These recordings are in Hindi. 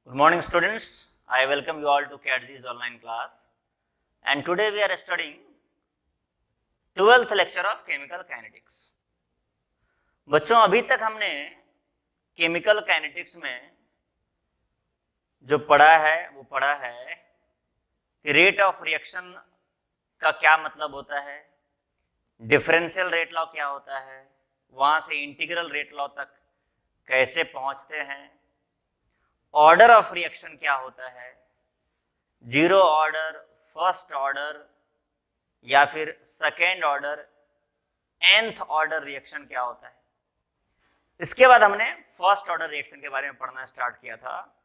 Good morning students, I welcome you all to CATG's online class and today we are studying 12th lecture of chemical kinetics. बच्चों अभी तक हमने केमिकल काइनेटिक्स में जो पढ़ा है वो पढ़ा है कि रेट ऑफ रिएक्शन का क्या मतलब होता है, डिफरेंशियल रेट लॉ क्या होता है, वहां से इंटीग्रल रेट लॉ तक कैसे पहुंचते हैं, ऑर्डर ऑफ रिएक्शन क्या होता है, जीरो ऑर्डर, फर्स्ट ऑर्डर या फिर second order, nth order reaction क्या होता है। इसके बाद हमने फर्स्ट ऑर्डर रिएक्शन के बारे में पढ़ना स्टार्ट किया था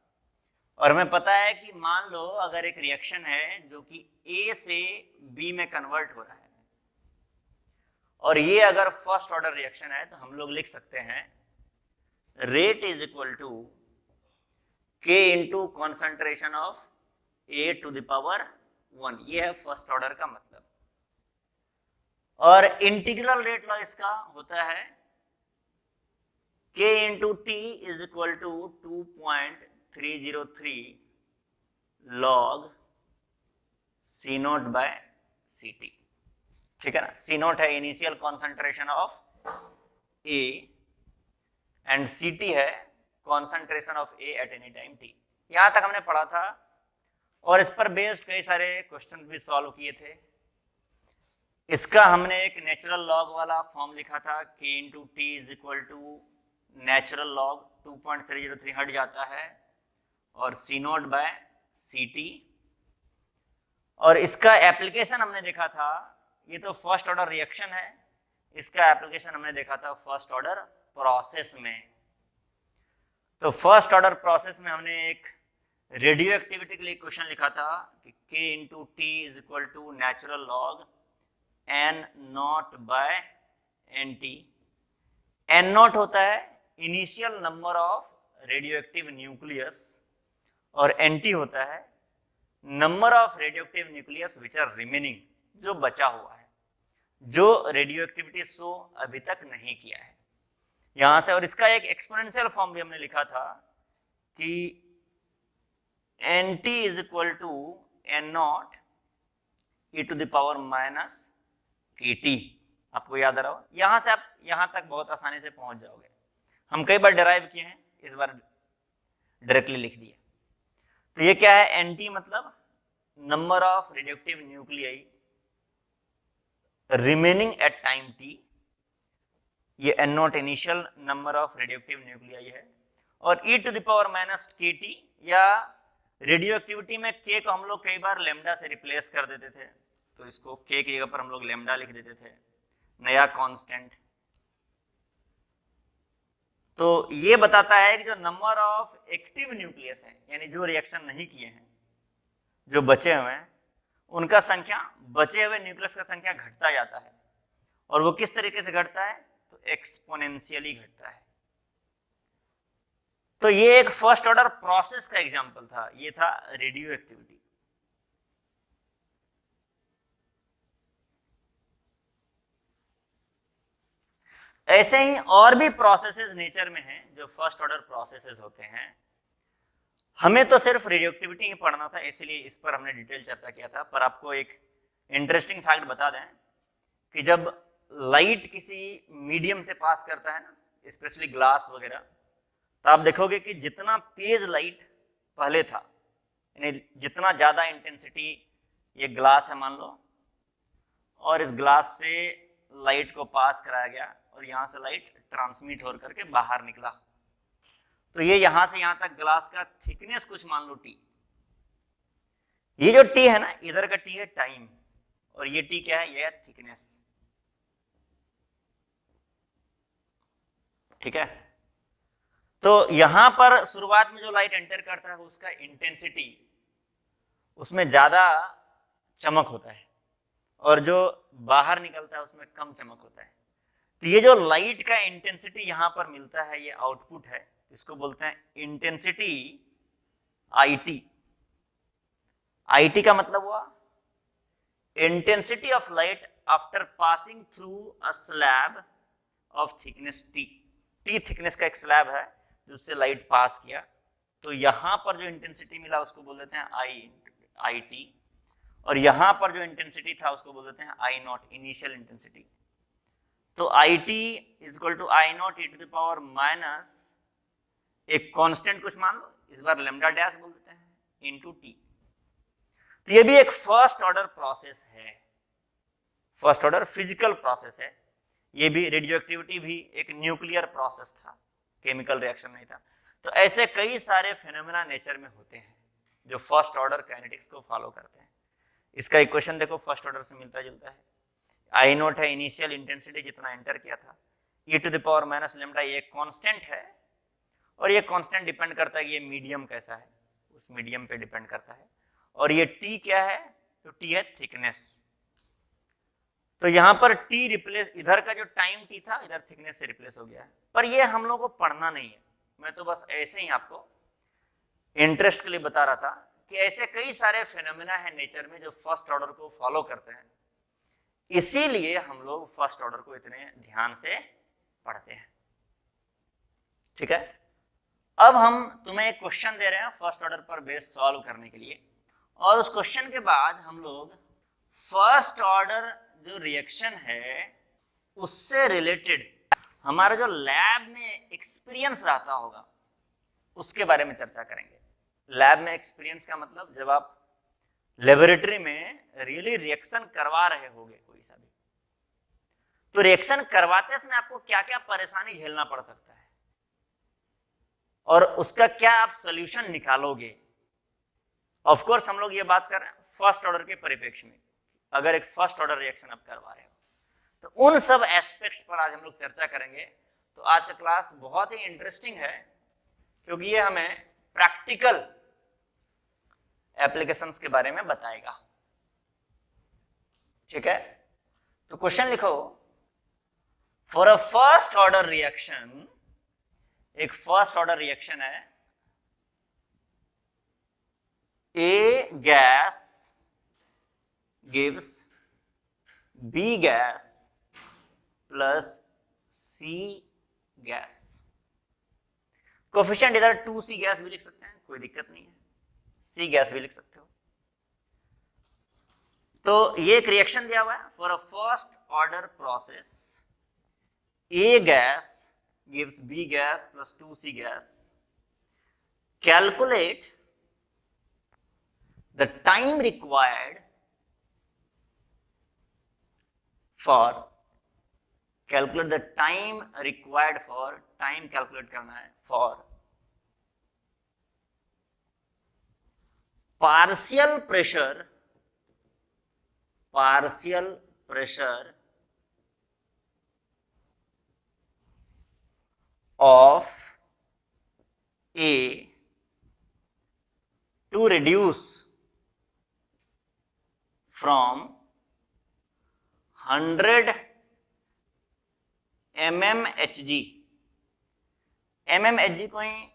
और हमें पता है कि मान लो अगर एक रिएक्शन है जो कि A से B में कन्वर्ट हो रहा है और ये अगर फर्स्ट ऑर्डर रिएक्शन है तो हम लोग लिख सकते हैं rate is equal to K into concentration of A to the power 1। ये है फर्स्ट ऑर्डर का मतलब। और इंटीग्रल रेट लॉ इसका होता है K into T is equal to 2.303 log C nought by CT। ठीक है ना, C नॉट है initial concentration of A and CT है concentration of A at any time T। यहां तक हमने पढ़ा था और इस पर बेस्ड कई सारे क्वेश्चन भी सॉल्व किए थे। इसका हमने एक नेचुरल लॉग वाला फॉर्म लिखा था K into T is equal to natural log 2.303 हट जाता है और C नॉट बाय CT। और इसका एप्लीकेशन हमने देखा था, ये तो फर्स्ट ऑर्डर रिएक्शन है, इसका एप्लीकेशन हमने देखा था फर्स्ट ऑर्डर प्रोसेस में। तो फर्स्ट ऑर्डर प्रोसेस में हमने एक रेडियो एक्टिविटी के लिए क्वेश्चन लिखा था कि K into T is equal to natural log N nought by NT। N nought होता है initial number of radioactive nucleus और NT होता है number of radioactive nucleus which are remaining, जो बचा हुआ है, जो रेडियो एक्टिविटी शो अभी तक नहीं किया है यहां से। और इसका एक एक्सपोनेंशियल फॉर्म भी हमने लिखा था कि NT is equal to N nought e to the power minus KT। आपको याद आ रहा हो, यहां से आप यहां तक बहुत आसानी से पहुंच जाओगे। हम कई बार डिराइव किए हैं, इस बार डायरेक्टली लिख दिए। तो ये क्या है, NT मतलब number of radioactive nuclei remaining at time T। ये N nought initial number of radioactive nuclei है और e to the power minus KT, या रेडियो एक्टिविटी में K को हम लोग कई बार लेमडा से रिप्लेस कर देते थे, तो इसको K की जगह पर हम लोग लेमडा लिख देते थे, नया कांस्टेंट। तो ये बताता है कि जो नंबर ऑफ एक्टिव न्यूक्लियस है, यानी जो रिएक्शन नहीं किए हैं, जो बचे हुए हैं, उनका संख्या, बचे हुए न्यूक्लियस का संख्या घटता जाता है। और वो किस तरीके से घटता है, तो एक्सपोनेंशियली घटता है। तो ये एक फर्स्ट ऑर्डर प्रोसेस का एग्जांपल था, ये था रेडियो एक्टिविटी। ऐसे ही और भी प्रोसेसेस नेचर में हैं जो फर्स्ट ऑर्डर प्रोसेसेस होते हैं। हमें तो सिर्फ रेडियो एक्टिविटी ही पढ़ना था, इसलिए इस पर हमने डिटेल चर्चा किया था। पर आपको एक इंटरेस्टिंग फैक्ट बता दें कि जब लाइट किसी मीडियम से पास करता है ना, स्पेशली ग्लास वगैरह, तो आप देखोगे कि जितना तेज लाइट पहले था, यानी जितना ज्यादा इंटेंसिटी, ये ग्लास है मान लो, और इस ग्लास से लाइट को पास कराया गया और यहां से लाइट ट्रांसमिट हो करके बाहर निकला, तो ये यहां से यहां तक ग्लास का थिकनेस कुछ मान लो T। ये जो T है ना, इधर का T है टाइम और ये T क्या है, ये है थिकनेस। ठीक है, तो यहां पर शुरुआत में जो लाइट एंटर करता है उसका इंटेंसिटी, उसमें ज्यादा चमक होता है और जो बाहर निकलता है उसमें कम चमक होता है। तो ये जो लाइट का इंटेंसिटी यहां पर मिलता है, ये आउटपुट है, इसको बोलते हैं इंटेंसिटी IT। IT का मतलब हुआ intensity of light after passing through a slab of thickness T। T thickness का एक स्लैब है जिससे लाइट पास किया, तो यहां पर जो इंटेंसिटी मिला उसको बोल देते हैं आई टी, और यहां पर जो इंटेंसिटी था उसको बोल देते हैं आई नॉट, इनिशियल इंटेंसिटी। तो I T is equal to I not e to the power minus एक कांस्टेंट कुछ मान लो, इस बार लेमडा डैश बोल देते हैं, इनटू टी। तो ये भी एक फर्स्ट ऑर्डर प्रोसेस है, फर्स्ट ऑर्डर फिजिकल प्रोसेस है। ये भी रेडियो एक्टिविटी भी एक न्यूक्लियर प्रोसेस था, केमिकल रिएक्शन नहीं था। तो ऐसे कई सारे फिनोमेना नेचर में होते हैं जो फर्स्ट ऑर्डर काइनेटिक्स को फॉलो करते हैं। इसका इक्वेशन देखो फर्स्ट ऑर्डर से मिलता जुलता है। आई नोट है इनिशियल इंटेंसिटी जितना एंटर किया था, e to the power minus lambda ये कांस्टेंट है, और ये कांस्टेंट डिपेंड करता है कि ये मीडियम कैसा है, उस मीडियम पे डिपेंड करता है। और ये टी क्या है, तो टी है थिकनेस। तो यहां पर टी रिप्लेस, इधर का जो टाइम टी था इधर थिकनेस से रिप्लेस हो गया है। पर ये हम लोग को पढ़ना नहीं है, मैं तो बस ऐसे ही आपको इंटरेस्ट के लिए बता रहा था कि ऐसे कई सारे फिनोमेना है नेचर में जो फर्स्ट ऑर्डर को फॉलो करते हैं, इसीलिए हम लोग फर्स्ट ऑर्डर को इतने ध्यान से पढ़ते हैं। ठीक है, अब हम तुम्हें एक क्वेश्चन दे रहे हैं फर्स्ट ऑर्डर पर बेस सॉल्व करने के लिए, और उस क्वेश्चन के बाद हम लोग फर्स्ट ऑर्डर जो रिएक्शन है उससे रिलेटेड हमारा जो लैब में एक्सपीरियंस रहता होगा उसके बारे में चर्चा करेंगे। लैब में एक्सपीरियंस का मतलब जब आप लेबोरेटरी में रियली रिएक्शन करवा रहे होगे कोई सा भी, तो रिएक्शन करवाते समय आपको क्या क्या परेशानी झेलना पड़ सकता है और उसका क्या आप सॉल्यूशन निकालोगे। ऑफ कोर्स हम लोग ये बात कर रहे हैं फर्स्ट ऑर्डर के परिप्रेक्ष्य में, अगर एक फर्स्ट ऑर्डर रिएक्शन आप करवा रहे हो तो उन सब एस्पेक्ट्स पर आज हम लोग चर्चा करेंगे। तो आज का क्लास बहुत ही इंटरेस्टिंग है क्योंकि ये हमें प्रैक्टिकल एप्लीकेशंस के बारे में बताएगा। ठीक है, तो क्वेश्चन लिखो, for a first order reaction, एक फर्स्ट ऑर्डर रिएक्शन है, A gas gives B gas plus C gas. Coefficient इधर 2C गैस भी लिख सकते हैं, कोई दिक्कत नहीं है, C गैस भी लिख सकते हो। तो ये एक रिएक्शन दिया हुआ है for a first order process, A gas gives B gas plus 2C gas. Calculate the time required for, calculate the time required for, time calculate करना है for partial pressure of A to reduce from 100 mmHg, mmHg को ही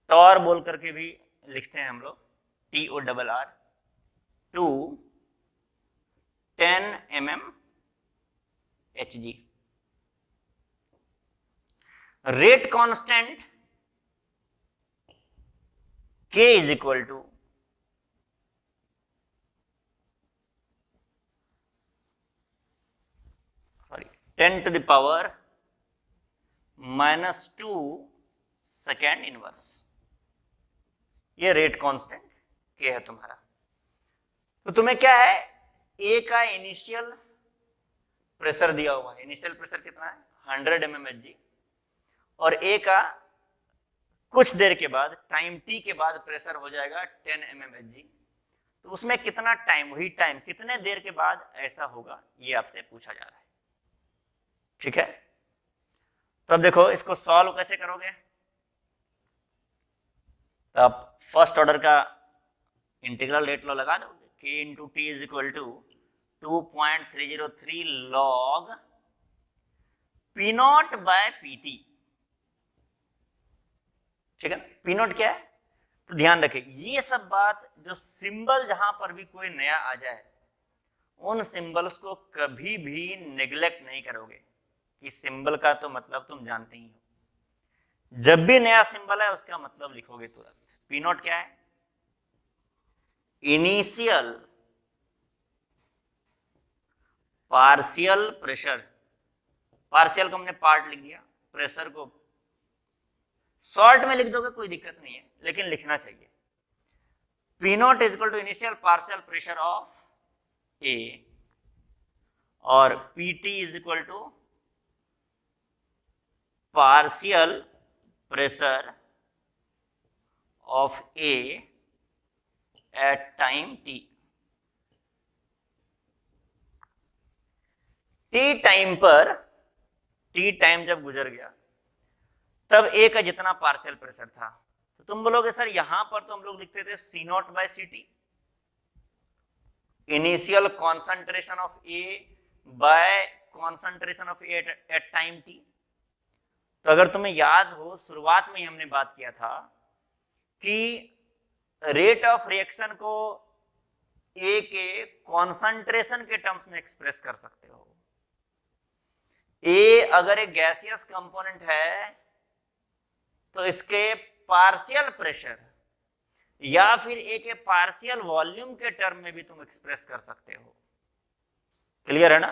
टॉर बोल करके भी लिखते हैं हम लोग, TORR, to 10 mmHg। Rate constant K is equal to 10 to the power -2 second inverse, ये रेट कांस्टेंट K है तुम्हारा। तो तुम्हें क्या है, A का इनिशियल प्रेशर दिया हुआ है, इनिशियल प्रेशर कितना है 100 mmHg, और A का कुछ देर के बाद टाइम T के बाद प्रेशर हो जाएगा 10 mmHg। तो उसमें कितना टाइम, वही टाइम कितने देर के बाद ऐसा होगा ये आपसे पूछा जा रहा है। ठीक है, तो अब देखो इसको सॉल्व कैसे करोगे। तो आप फर्स्ट ऑर्डर का इंटीग्रल रेट लॉ लगा दोगे, K into T is equal to 2.303 log P not by P T. ठीक है, पी नॉट क्या है, तो ध्यान रखें ये सब बात, जो सिंबल जहां पर भी कोई नया आ जाए उन सिंबल्स को कभी भी नेग्लेक्ट नहीं करोगे कि सिंबल का तो मतलब तुम जानते ही हो। जब भी नया सिंबल है उसका मतलब लिखोगे तुरंत। पी नॉट क्या है? Initial partial pressure. पार्शियल को हमने पार्ट लिख दिया, प्रेशर को शॉर्ट में लिख दोगे कोई दिक्कत नहीं है, लेकिन लिखना चाहिए। P not is equal to initial partial pressure of A और P T is equal to partial pressure of A at time T. T time पर, टी टाइम जब गुजर गया तब ए का जितना पार्शियल प्रेशर था, तो तुम बोलोगे सर यहां पर तो हम लोग लिखते थे C not by C T, initial concentration of A by concentration of A at time T. तो अगर तुम्हें याद हो, शुरुआत में ही हमने बात किया था कि रेट ऑफ रिएक्शन को ए के कॉन्सेंट्रेशन के टर्म्स में एक्सप्रेस कर सकते हो। ए अगर एक गैसियस कंपोनेंट है तो इसके पार्शियल प्रेशर या फिर ए के पार्शियल वॉल्यूम के टर्म में भी तुम एक्सप्रेस कर सकते हो। क्लियर है ना?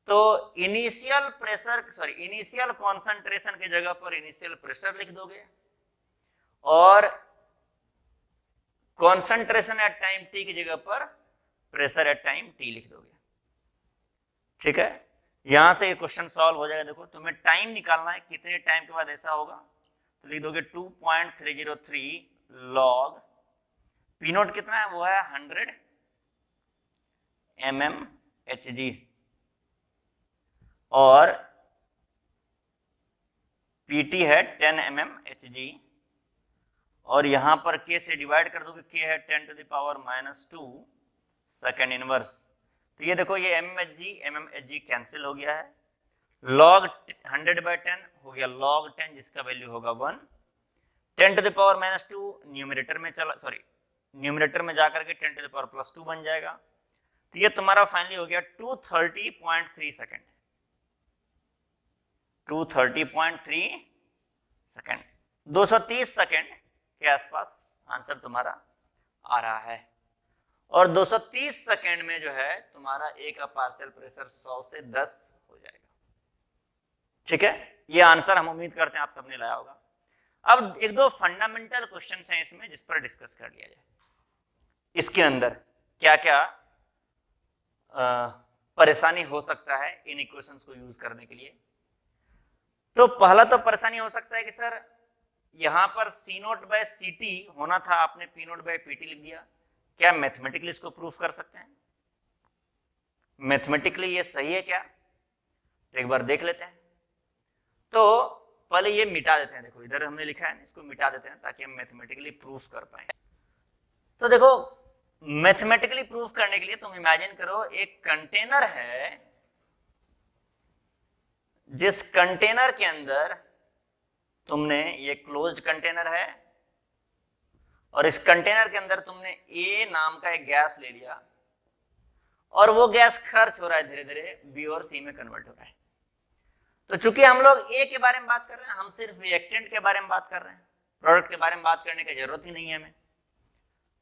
तो initial pressure, sorry initial concentration की जगह पर इनिशियल प्रेशर लिख दोगे और कॉन्सेंट्रेशन एट टाइम टी की जगह पर प्रेशर एट टाइम टी लिख दोगे। ठीक है, यहां से ये क्वेश्चन सॉल्व हो जाएगा। देखो तुम्हें टाइम निकालना है, कितने टाइम के बाद ऐसा होगा, तो लिख दोगे 2.303 लॉग पी नोट कितना है, वो है 100 mmHg और पीटी है 10 mmHg और यहां पर k से डिवाइड कर दोगे, k है 10⁻⁻² सेकेंड इनवर्स। तो ये देखो ये mmHg कैंसिल हो गया है, log 100/10 हो गया log 10 जिसका वैल्यू होगा 1, 10⁻⁻² न्यूमरेटर में चला, सॉरी न्यूमरेटर में जाकर के 10⁻+2 बन जाएगा। तो ये तुम्हारा फाइनली हो गया 230.3 सेकेंड, 230.3 सेकेंड, 230 सेकेंड के आसपास आंसर तुम्हारा आ रहा है। और 230 सेकेंड में जो है तुम्हारा ए का पार्शियल प्रेशर 100 से 10 हो जाएगा। ठीक है, ये आंसर हम उम्मीद करते हैं आप सबने लाया होगा। अब एक दो फंडामेंटल क्वेश्चंस हैं इसमें जिस पर डिस्कस कर लिया जाए। इसके अंदर क्या क्या परेशानी हो सकता है इन इक्वेशंस को यूज करने के लिए। तो पहला तो परेशानी हो सकता है कि सर यहां पर C0/CT होना था, आपने P0/PT लिख दिया, क्या मैथमेटिकली इसको प्रूफ कर सकते हैं? मैथमेटिकली ये सही है क्या? तो एक बार देख लेते हैं। तो पहले ये मिटा देते हैं, देखो इधर हमने लिखा है, इसको मिटा देते हैं ताकि हम मैथमेटिकली प्रूफ कर पाए। तो देखो मैथमेटिकली प्रूफ करने के लिए तुम इमेजिन करो एक कंटेनर है, जिस कंटेनर के अंदर तुमने, ये क्लोज्ड कंटेनर है और इस कंटेनर के अंदर तुमने ए नाम का एक गैस ले लिया और वो गैस खर्च हो रहा है, धीरे धीरे बी और सी में कन्वर्ट हो रहा है। तो चूंकि हम लोग ए के बारे में बात कर रहे हैं, हम सिर्फ रिएक्टेंट के बारे में बात कर रहे हैं, प्रोडक्ट के बारे में बात करने की जरूरत ही नहीं है हमें,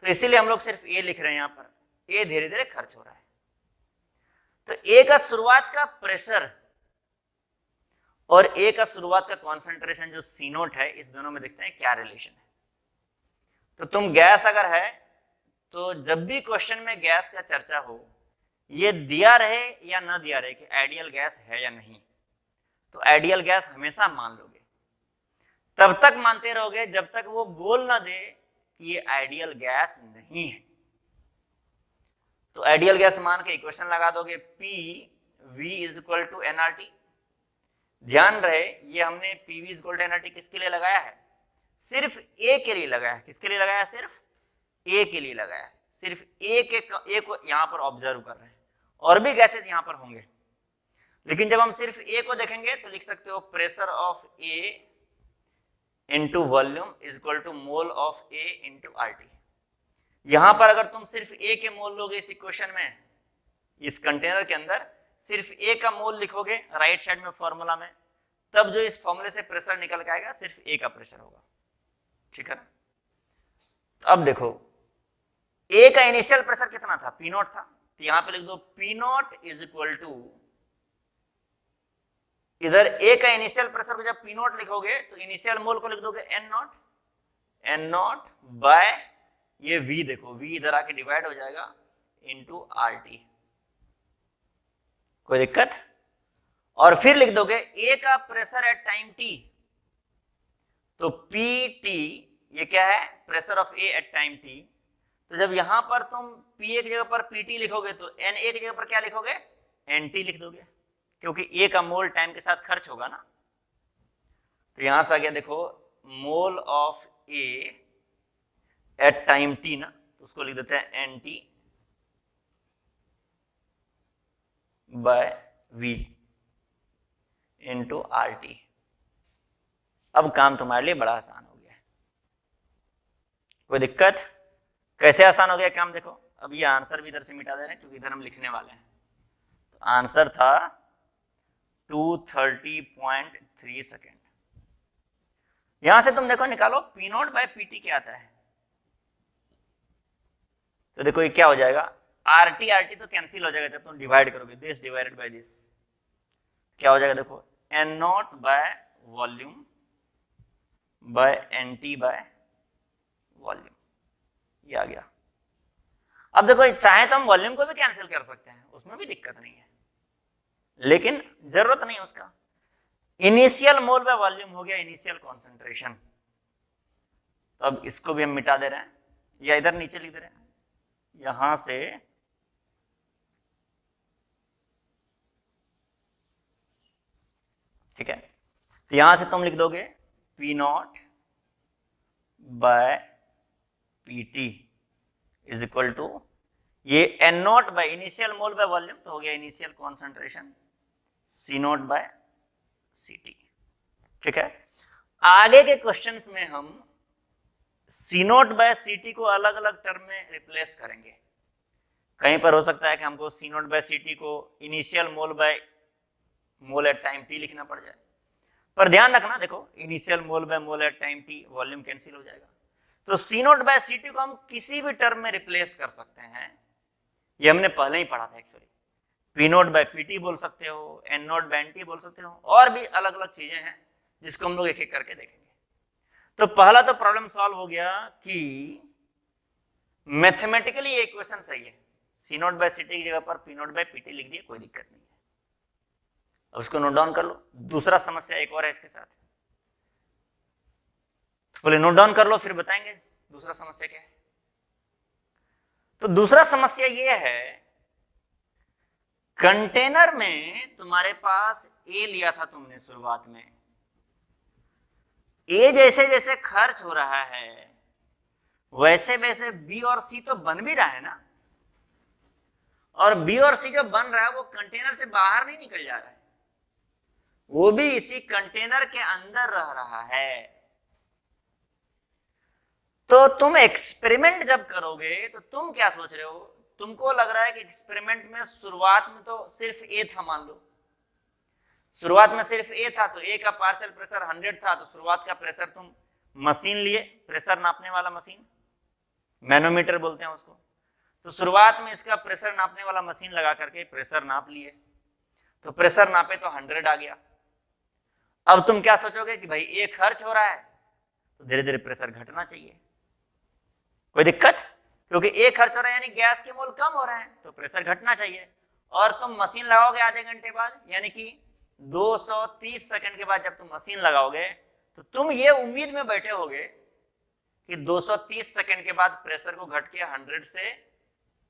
तो इसीलिए हम लोग सिर्फ ए लिख रहे हैं। यहां पर ए धीरे धीरे खर्च हो रहा है। तो ए का शुरुआत का प्रेशर और ए का शुरुआत का कॉन्सेंट्रेशन जो C0 है, इस दोनों में देखते हैं क्या रिलेशन है। तो तुम गैस अगर है तो जब भी क्वेश्चन में गैस का चर्चा हो, ये दिया रहे या ना दिया रहे कि आइडियल गैस है या नहीं, तो आइडियल गैस हमेशा मान लोगे। तब तक मानते रहोगे जब तक वो बोल ना दे कि ये आइडियल गैस नहीं है। तो आइडियल गैस मान के इक्वेशन लगा दोगे, PV is equal to nRT। ध्यान रहे ये हमने PV is equal to nRT किसके लिए लगाया है? सिर्फ ए के लिए लगाया है। किसके लिए लगाया है? सिर्फ ए के लिए लगाया है। सिर्फ ए को यहां पर ऑब्जर्व कर रहे हैं, और भी गैसेस यहां पर होंगे, लेकिन जब हम सिर्फ ए को देखेंगे तो लिख सकते हो pressure of A into volume is equal to mole of A into RT। यहां पर अगर तुम सिर्फ ए के मोल लोगे इस इक्वेशन में, इस कंटेनर के अंदर सिर्फ ए का मोल लिखोगे राइट साइड में फॉर्मूला में, तब जो इस फॉर्मूले से प्रेशर निकल के आएगा सिर्फ ए का प्रेशर होगा, ठीक है ना। तो अब देखो ए का इनिशियल प्रेशर कितना था, पी नॉट था, तो यहां पे लिख दो P not is equal to, इधर ए का इनिशियल प्रेशर को जब पी नॉट लिखोगे तो इनिशियल मोल को लिख दोगे एन नॉट बाय ये वी, देखो वी इधर आके डिवाइड हो जाएगा इंटू आर टी, कोई दिक्कत। और फिर लिख दोगे ए का प्रेशर एट टाइम टी, तो पी टी ये क्या है, pressure of A at time T. तो जब यहां पर तुम पी ए की जगह पर पी टी लिखोगे तो एन ए की जगह पर क्या लिखोगे, एन टी लिख दोगे, क्योंकि ए का मोल टाइम के साथ खर्च होगा ना। तो यहां से आ गया देखो mole of A at time T ना, तो उसको लिख देते हैं N T by V into R T. अब काम तुम्हारे लिए बड़ा आसान हो गया, कोई दिक्कत। कैसे आसान हो गया काम, देखो अब ये आंसर भी इधर से मिटा दे रहे हैं क्योंकि इधर हम लिखने वाले हैं। तो आंसर था 230.3 सेकेंड। यहां से तुम देखो निकालो P not by P T क्या आता है, तो देखो ये क्या हो जाएगा, आर टी तो कैंसिल हो जाएगा जब तुम डिवाइड करोगे, दिस डिवाइडेड बाय दिस क्या हो जाएगा, देखो N not by volume by N T by volume, ये आ गया। अब देखो चाहे तो हम वॉल्यूम को भी कैंसिल कर सकते हैं, उसमें भी दिक्कत नहीं है, लेकिन जरूरत नहीं उसका। इनिशियल मोल बाय वॉल्यूम हो गया इनिशियल कॉन्सेंट्रेशन। तो अब इसको भी हम मिटा दे रहे हैं, या इधर नीचे लिख दे रहे हैं, यहां से ठीक है। तो यहां से तुम लिख दोगे P not by P T is equal to ये N not by initial mole by volume, तो हो गया initial concentration C not by C T, ठीक है। आगे के क्वेश्चंस में हम C not by C T को अलग अलग टर्म में रिप्लेस करेंगे। कहीं पर हो सकता है कि हमको C not by C T को initial mole by mole at time T लिखना पड़ जाए, पर ध्यान रखना देखो initial mole by mole at time T volume cancel हो जाएगा। तो C not by C T को हम किसी भी टर्म में रिप्लेस कर सकते हैं, ये हमने पहले ही पढ़ा था actually. P not by P T बोल सकते हो, N not by N T बोल सकते हो, और भी अलग अलग चीजें हैं जिसको हम लोग एक एक करके देखेंगे। तो पहला तो प्रॉब्लम सॉल्व हो गया कि मैथमेटिकली ये इक्वेशन सही है, सी नॉट बाय सी टी की जगह पर P not by P T लिख दिए, कोई दिक्कत नहीं है। अब उसको नोट डाउन कर लो। दूसरा समस्या एक और है इसके साथ, तो पहले नोट डाउन कर लो फिर बताएंगे दूसरा समस्या क्या है। तो दूसरा समस्या ये है, कंटेनर में तुम्हारे पास ए लिया था तुमने शुरुआत में, ए जैसे जैसे खर्च हो रहा है वैसे वैसे बी और सी तो बन भी रहा है ना, और बी और सी जो बन रहा है वो कंटेनर से बाहर नहीं निकल जा रहा है, वो भी इसी कंटेनर के अंदर रह रहा है। तो तुम एक्सपेरिमेंट जब करोगे तो तुम क्या सोच रहे हो, तुमको लग रहा है कि एक्सपेरिमेंट में शुरुआत में तो सिर्फ ए था, मान लो शुरुआत में सिर्फ ए था, तो ए का पार्शियल प्रेशर 100 था, तो शुरुआत का प्रेशर तुम मशीन लिए, प्रेशर नापने वाला मशीन, मैनोमीटर बोलते हैं उसको, तो शुरुआत में इसका प्रेशर नापने वाला मशीन लगा करके प्रेशर नाप लिए, तो प्रेशर नापे तो 100 आ गया। अब तुम क्या सोचोगे कि भाई ए खर्च हो रहा है तो धीरे धीरे प्रेशर घटना चाहिए, कोई दिक्कत, क्योंकि ए खर्च हो रहा है यानी गैस के मोल कम हो रहे हैं तो प्रेशर घटना चाहिए। और तुम मशीन लगाओगे आधे घंटे बाद, यानी कि 230 सेकंड के बाद जब तुम मशीन लगाओगे तो तुम ये उम्मीद में बैठे होगे कि 230 सेकंड के बाद प्रेशर को घट के 100 से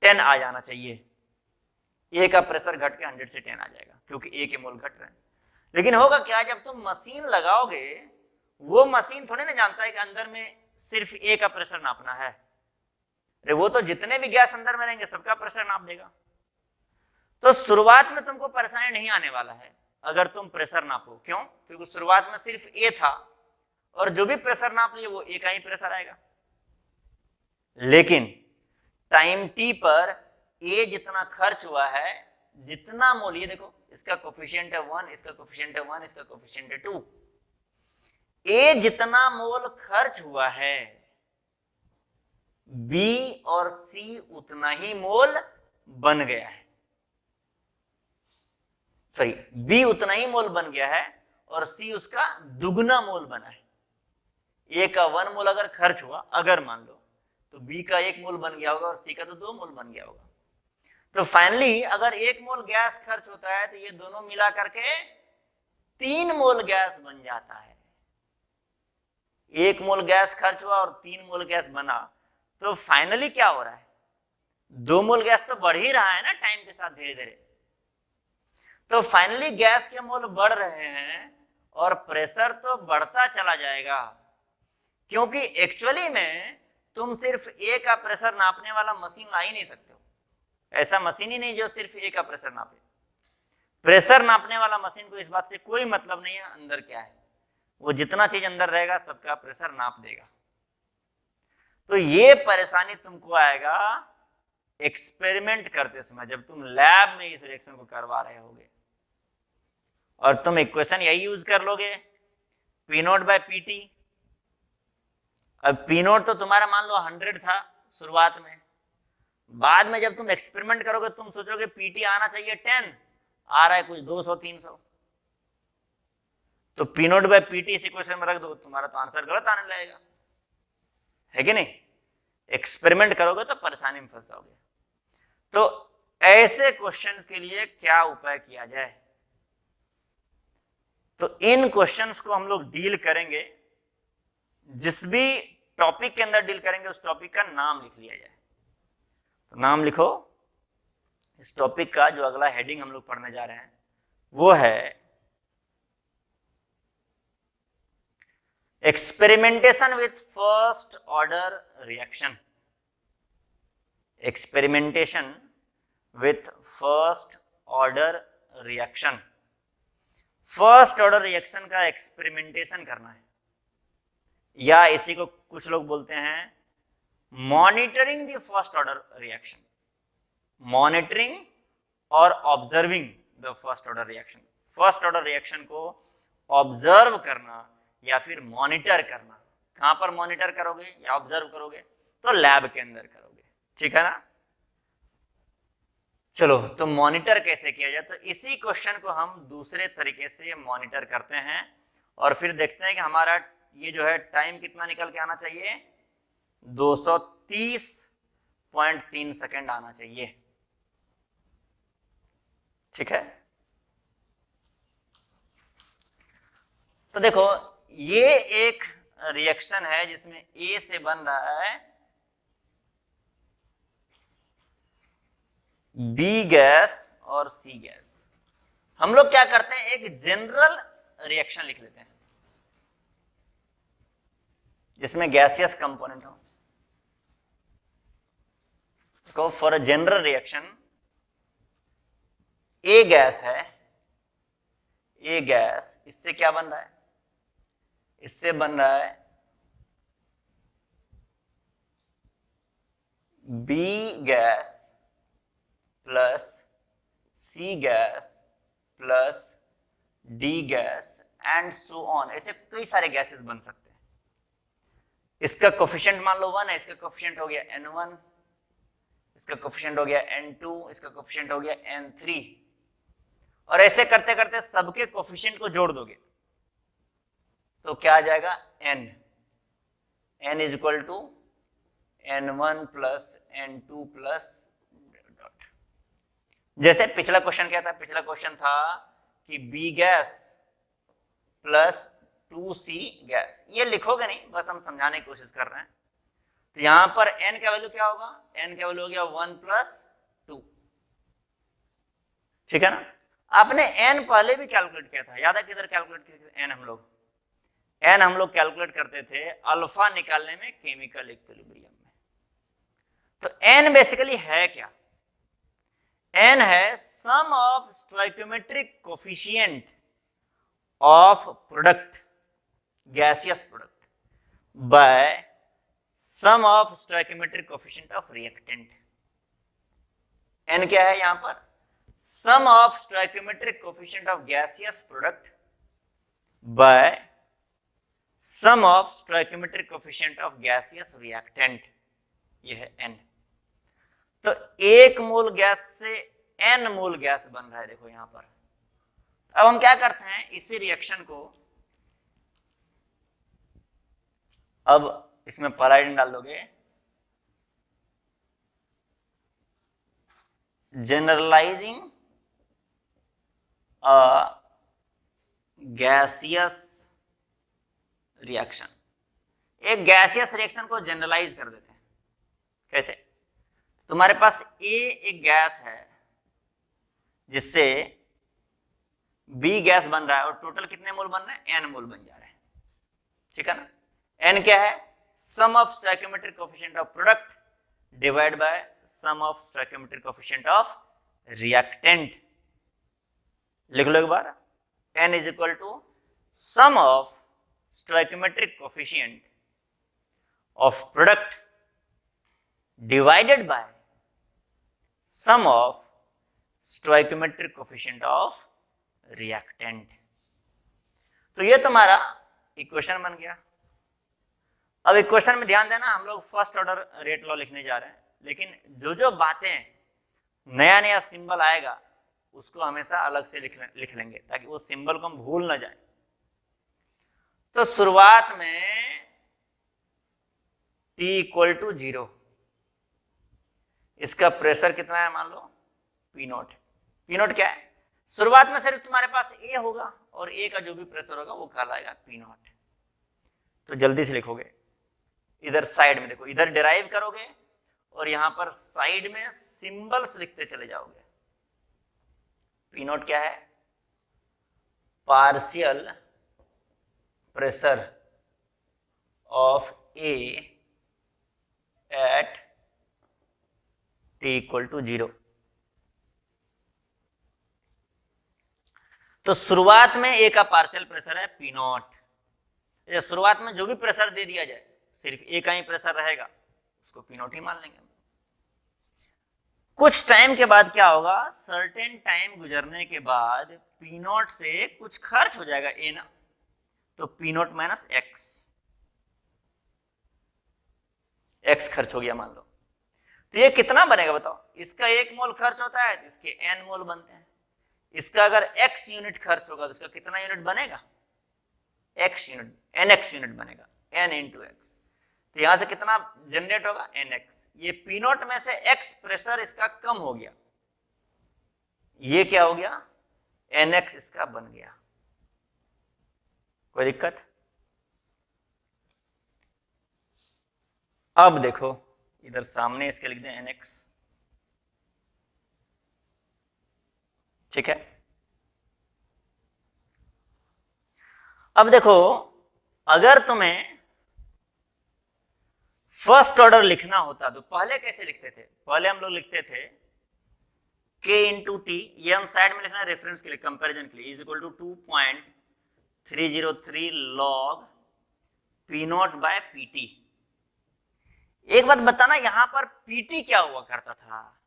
10 आ जाना चाहिए, ए का प्रेशर घट के 100 से 10 आ जाएगा क्योंकि ए के मोल घट रहे हैं। लेकिन होगा क्या, जब तुम मशीन लगाओगे वो मशीन थोड़ी ना जानता है कि अंदर में सिर्फ ए का प्रेशर नापना है, अरे वो तो जितने भी गैस अंदर में रहेंगे सबका प्रेशर नाप देगा। तो शुरुआत में तुमको परेशानी नहीं आने वाला है अगर तुम प्रेशर नापो, क्यों, क्योंकि शुरुआत में सिर्फ ए था और जो भी प्रेशर नाप लिए वो ए का ही प्रेशर आएगा। लेकिन टाइम टी पर ए जितना खर्च हुआ है जितना मोल, ये देखो इसका कोफिशिएंट है 1, इसका कोफिशिएंट है 1, इसका कोफिशिएंट है 2, ए जितना मोल खर्च हुआ है बी और सी उतना ही मोल बन गया है, सही, बी उतना ही मोल बन गया है और सी उसका दुगना मोल बना है। ए का 1 मोल अगर खर्च हुआ, अगर मान लो, तो बी का 1 मोल बन गया होगा और सी का तो 2 मोल बन गया होगा। तो फाइनली अगर 1 मोल गैस खर्च होता है तो ये दोनों मिला करके 3 मोल गैस बन जाता है। 1 मोल गैस खर्च हुआ और 3 मोल गैस बना, तो फाइनली क्या हो रहा है, 2 मोल गैस तो बढ़ ही रहा है ना टाइम के साथ धीरे धीरे। तो फाइनली गैस के मोल बढ़ रहे हैं और प्रेशर तो बढ़ता चला जाएगा, क्योंकि एक्चुअली में तुम सिर्फ ए का प्रेशर नापने वाला मशीन ला ही नहीं सकते हो। ऐसा मशीन ही नहीं जो सिर्फ ए का प्रेशर नापे। प्रेशर नापने वाला मशीन को इस बात से कोई मतलब नहीं है अंदर क्या है, वो जितना चीज अंदर रहेगा सबका प्रेशर नाप देगा। तो ये परेशानी तुमको आएगा एक्सपेरिमेंट करते समय, जब तुम लैब में इस रिएक्शन को करवा रहे होगे और तुम इक्वेशन यही यूज कर लोगे, P nought by P T. अब पी नोट तो तुम्हारा मान लो 100 था शुरुआत में, बाद में जब तुम एक्सपेरिमेंट करोगे तुम सोचोगे पीटी आना चाहिए 10, आ रहा है कुछ 200-300, तो पी नोट बाय पीटी इस इक्वेशन में रख दो, तुम्हारा तो आंसर गलत आने लगेगा, है कि नहीं। एक्सपेरिमेंट करोगे तो परेशानी में फंस जाओगे। तो ऐसे क्वेश्चंस के लिए क्या उपाय किया जाए, तो इन क्वेश्चंस को हम लोग डील करेंगे, जिस भी टॉपिक के अंदर डील करेंगे उस टॉपिक का नाम लिख लिया जाए। तो नाम लिखो, इस टॉपिक का जो अगला हेडिंग हम लोग पढ़ने जा रहे हैं वो है experimentation with first order reaction. Experimentation with first order reaction. First order reaction का एक्सपेरिमेंटेशन करना है, या इसी को कुछ लोग बोलते हैं monitoring the first order reaction. Monitoring और observing the first order reaction. First order reaction को ऑब्जर्व करना या फिर मॉनिटर करना। कहां पर मॉनिटर करोगे या ऑब्जर्व करोगे, तो लैब के अंदर करोगे, ठीक है ना। चलो, तो मॉनिटर कैसे किया जाए, तो इसी क्वेश्चन को हम दूसरे तरीके से मॉनिटर करते हैं और फिर देखते हैं कि हमारा ये जो है टाइम कितना निकल के आना चाहिए, 230.3 सेकेंड आना चाहिए, ठीक है। तो देखो, ये एक रिएक्शन है जिसमें ए से बन रहा है बी गैस और सी गैस। हम लोग क्या करते हैं, एक जनरल रिएक्शन लिख लेते हैं जिसमें गैसियस कंपोनेंट हो। देखो, for a general reaction A gas है, ए गैस, इससे क्या बन रहा है, इससे बन रहा है B gas plus C gas plus D gas and so on. ऐसे कई सारे गैसेस बन सकते हैं। इसका कोफिशिएंट मान लो 1 है, इसका कोफिशिएंट हो गया N1, इसका कोफिशिएंट हो गया N2, इसका कोफिशिएंट हो गया N3, और ऐसे करते करते सबके कोफिशिएंट को जोड़ दोगे तो क्या आ जाएगा, n is equal to N1 plus N2 plus dot. जैसे पिछला क्वेश्चन क्या था, पिछला क्वेश्चन था कि B gas plus 2C gas. ये लिखोगे नहीं, बस हम समझाने की कोशिश कर रहे हैं। तो यहां पर n का वैल्यू क्या होगा, n का वैल्यू हो गया 1 प्लस 2, ठीक है ना। आपने n पहले भी कैलकुलेट किया था, याद है किधर कैलकुलेट किए थे n हम लोग, n हम लोग कैलकुलेट करते थे अल्फा निकालने में केमिकल इक्विलिब्रियम में। तो n बेसिकली है क्या, n है sum of stoichiometric coefficient of product, gaseous product, by sum of stoichiometric coefficient of reactant. n क्या है यहां पर, sum of stoichiometric coefficient of gaseous product by sum of stoichiometric coefficient of gaseous reactant, ये है n। तो एक मोल गैस से n मोल गैस बन रहा है, देखो यहां पर। अब हम क्या करते हैं, इसी रिएक्शन को अब इसमें पैराडाइन डाल दोगे, जनरलाइजिंग अ गैसियस रिएक्शन। एक गैसियस रिएक्शन को जनरलाइज कर देते हैं। कैसे? तुम्हारे पास ए एक गैस है जिससे बी गैस बन रहा है, और टोटल कितने मोल बन रहे हैं, एन मोल बन जा रहे हैं, ठीक है ना। एन क्या है, sum of stoichiometric coefficient of product divide by sum of stoichiometric coefficient of reactant. लिख लो एक बार, n is equal to sum of stoichiometric coefficient of product divided by sum of stoichiometric coefficient of reactant. तो ये तुम्हारा इक्वेशन बन गया। अब इक्वेशन में ध्यान देना, हम लोग फर्स्ट ऑर्डर रेट लॉ लिखने जा रहे हैं, लेकिन जो जो बातें नया नया सिंबल आएगा उसको हमेशा अलग से लिख लेंगे ताकि वो सिंबल को हम भूल ना जाए। तो शुरुआत में T इक्वल टू 0, इसका प्रेशर कितना है, मान लो P नॉट। P नॉट क्या है, शुरुआत में सिर्फ तुम्हारे पास A होगा और A का जो भी प्रेशर होगा वो कहलाएगा P नॉट। तो जल्दी से लिखोगे, इधर साइड में देखो, इधर डिराइव करोगे और यहां पर साइड में सिंबल्स लिखते चले जाओगे। P नॉट क्या है, partial pressure of A at T equal to 0। तो शुरुआत में A का पार्शियल प्रेशर है P नॉट। शुरुआत में जो भी प्रेशर दे दिया जाए, सिर्फ A का ही प्रेशर रहेगा, उसको P नॉट ही मान लेंगे। कुछ टाइम के बाद क्या होगा, सर्टेन टाइम गुजरने के बाद P नॉट से कुछ खर्च हो जाएगा A ना, तो P नॉट माइनस x खर्च हो गया मान लो। तो ये कितना बनेगा बताओ, इसका 1 मोल खर्च होता है तो इसके n मोल बनते हैं। इसका अगर x यूनिट खर्च होगा तो इसका कितना यूनिट बनेगा, x यूनिट, nx यूनिट बनेगा, n इंटू एक्स। तो यहां से कितना जनरेट होगा, nx। ये P नॉट में से x प्रेशर इसका कम हो गया, ये क्या हो गया, nx इसका बन गया। कोई दिक्कत? अब देखो इधर सामने इसके लिख दें nx, ठीक है। अब देखो, अगर तुम्हें फर्स्ट ऑर्डर लिखना होता तो पहले कैसे लिखते थे, पहले हम लोग लिखते थे K इंटू टी, ये हम साइड में लिखना है रेफरेंस के लिए, कंपैरिजन के लिए, is equal to 2.303 log P nought by PT। एक बात बताना, यहां पर PT क्या हुआ करता था,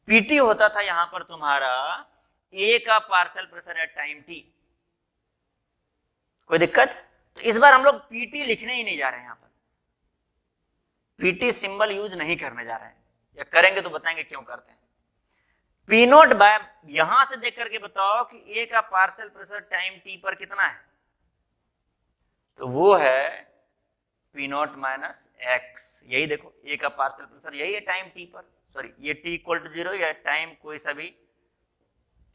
PT होता था यहां पर तुम्हारा A का partial pressure at time T। कोई दिक्कत? तो इस बार हम लोग PT लिखने ही नहीं जा रहे हैं, यहां पर PT सिंबल यूज नहीं करने जा रहे हैं, या करेंगे तो बताएंगे क्यों करते हैं। P नॉट बाय, यहां से देख करके बताओ कि A का पार्शियल प्रेशर टाइम T पर कितना है, तो वो है P नॉट माइनस एक्स। यही देखो, A का पार्शियल प्रेशर यही है टाइम T पर, सॉरी ये T इक्वल टू 0 या टाइम कोई सा भी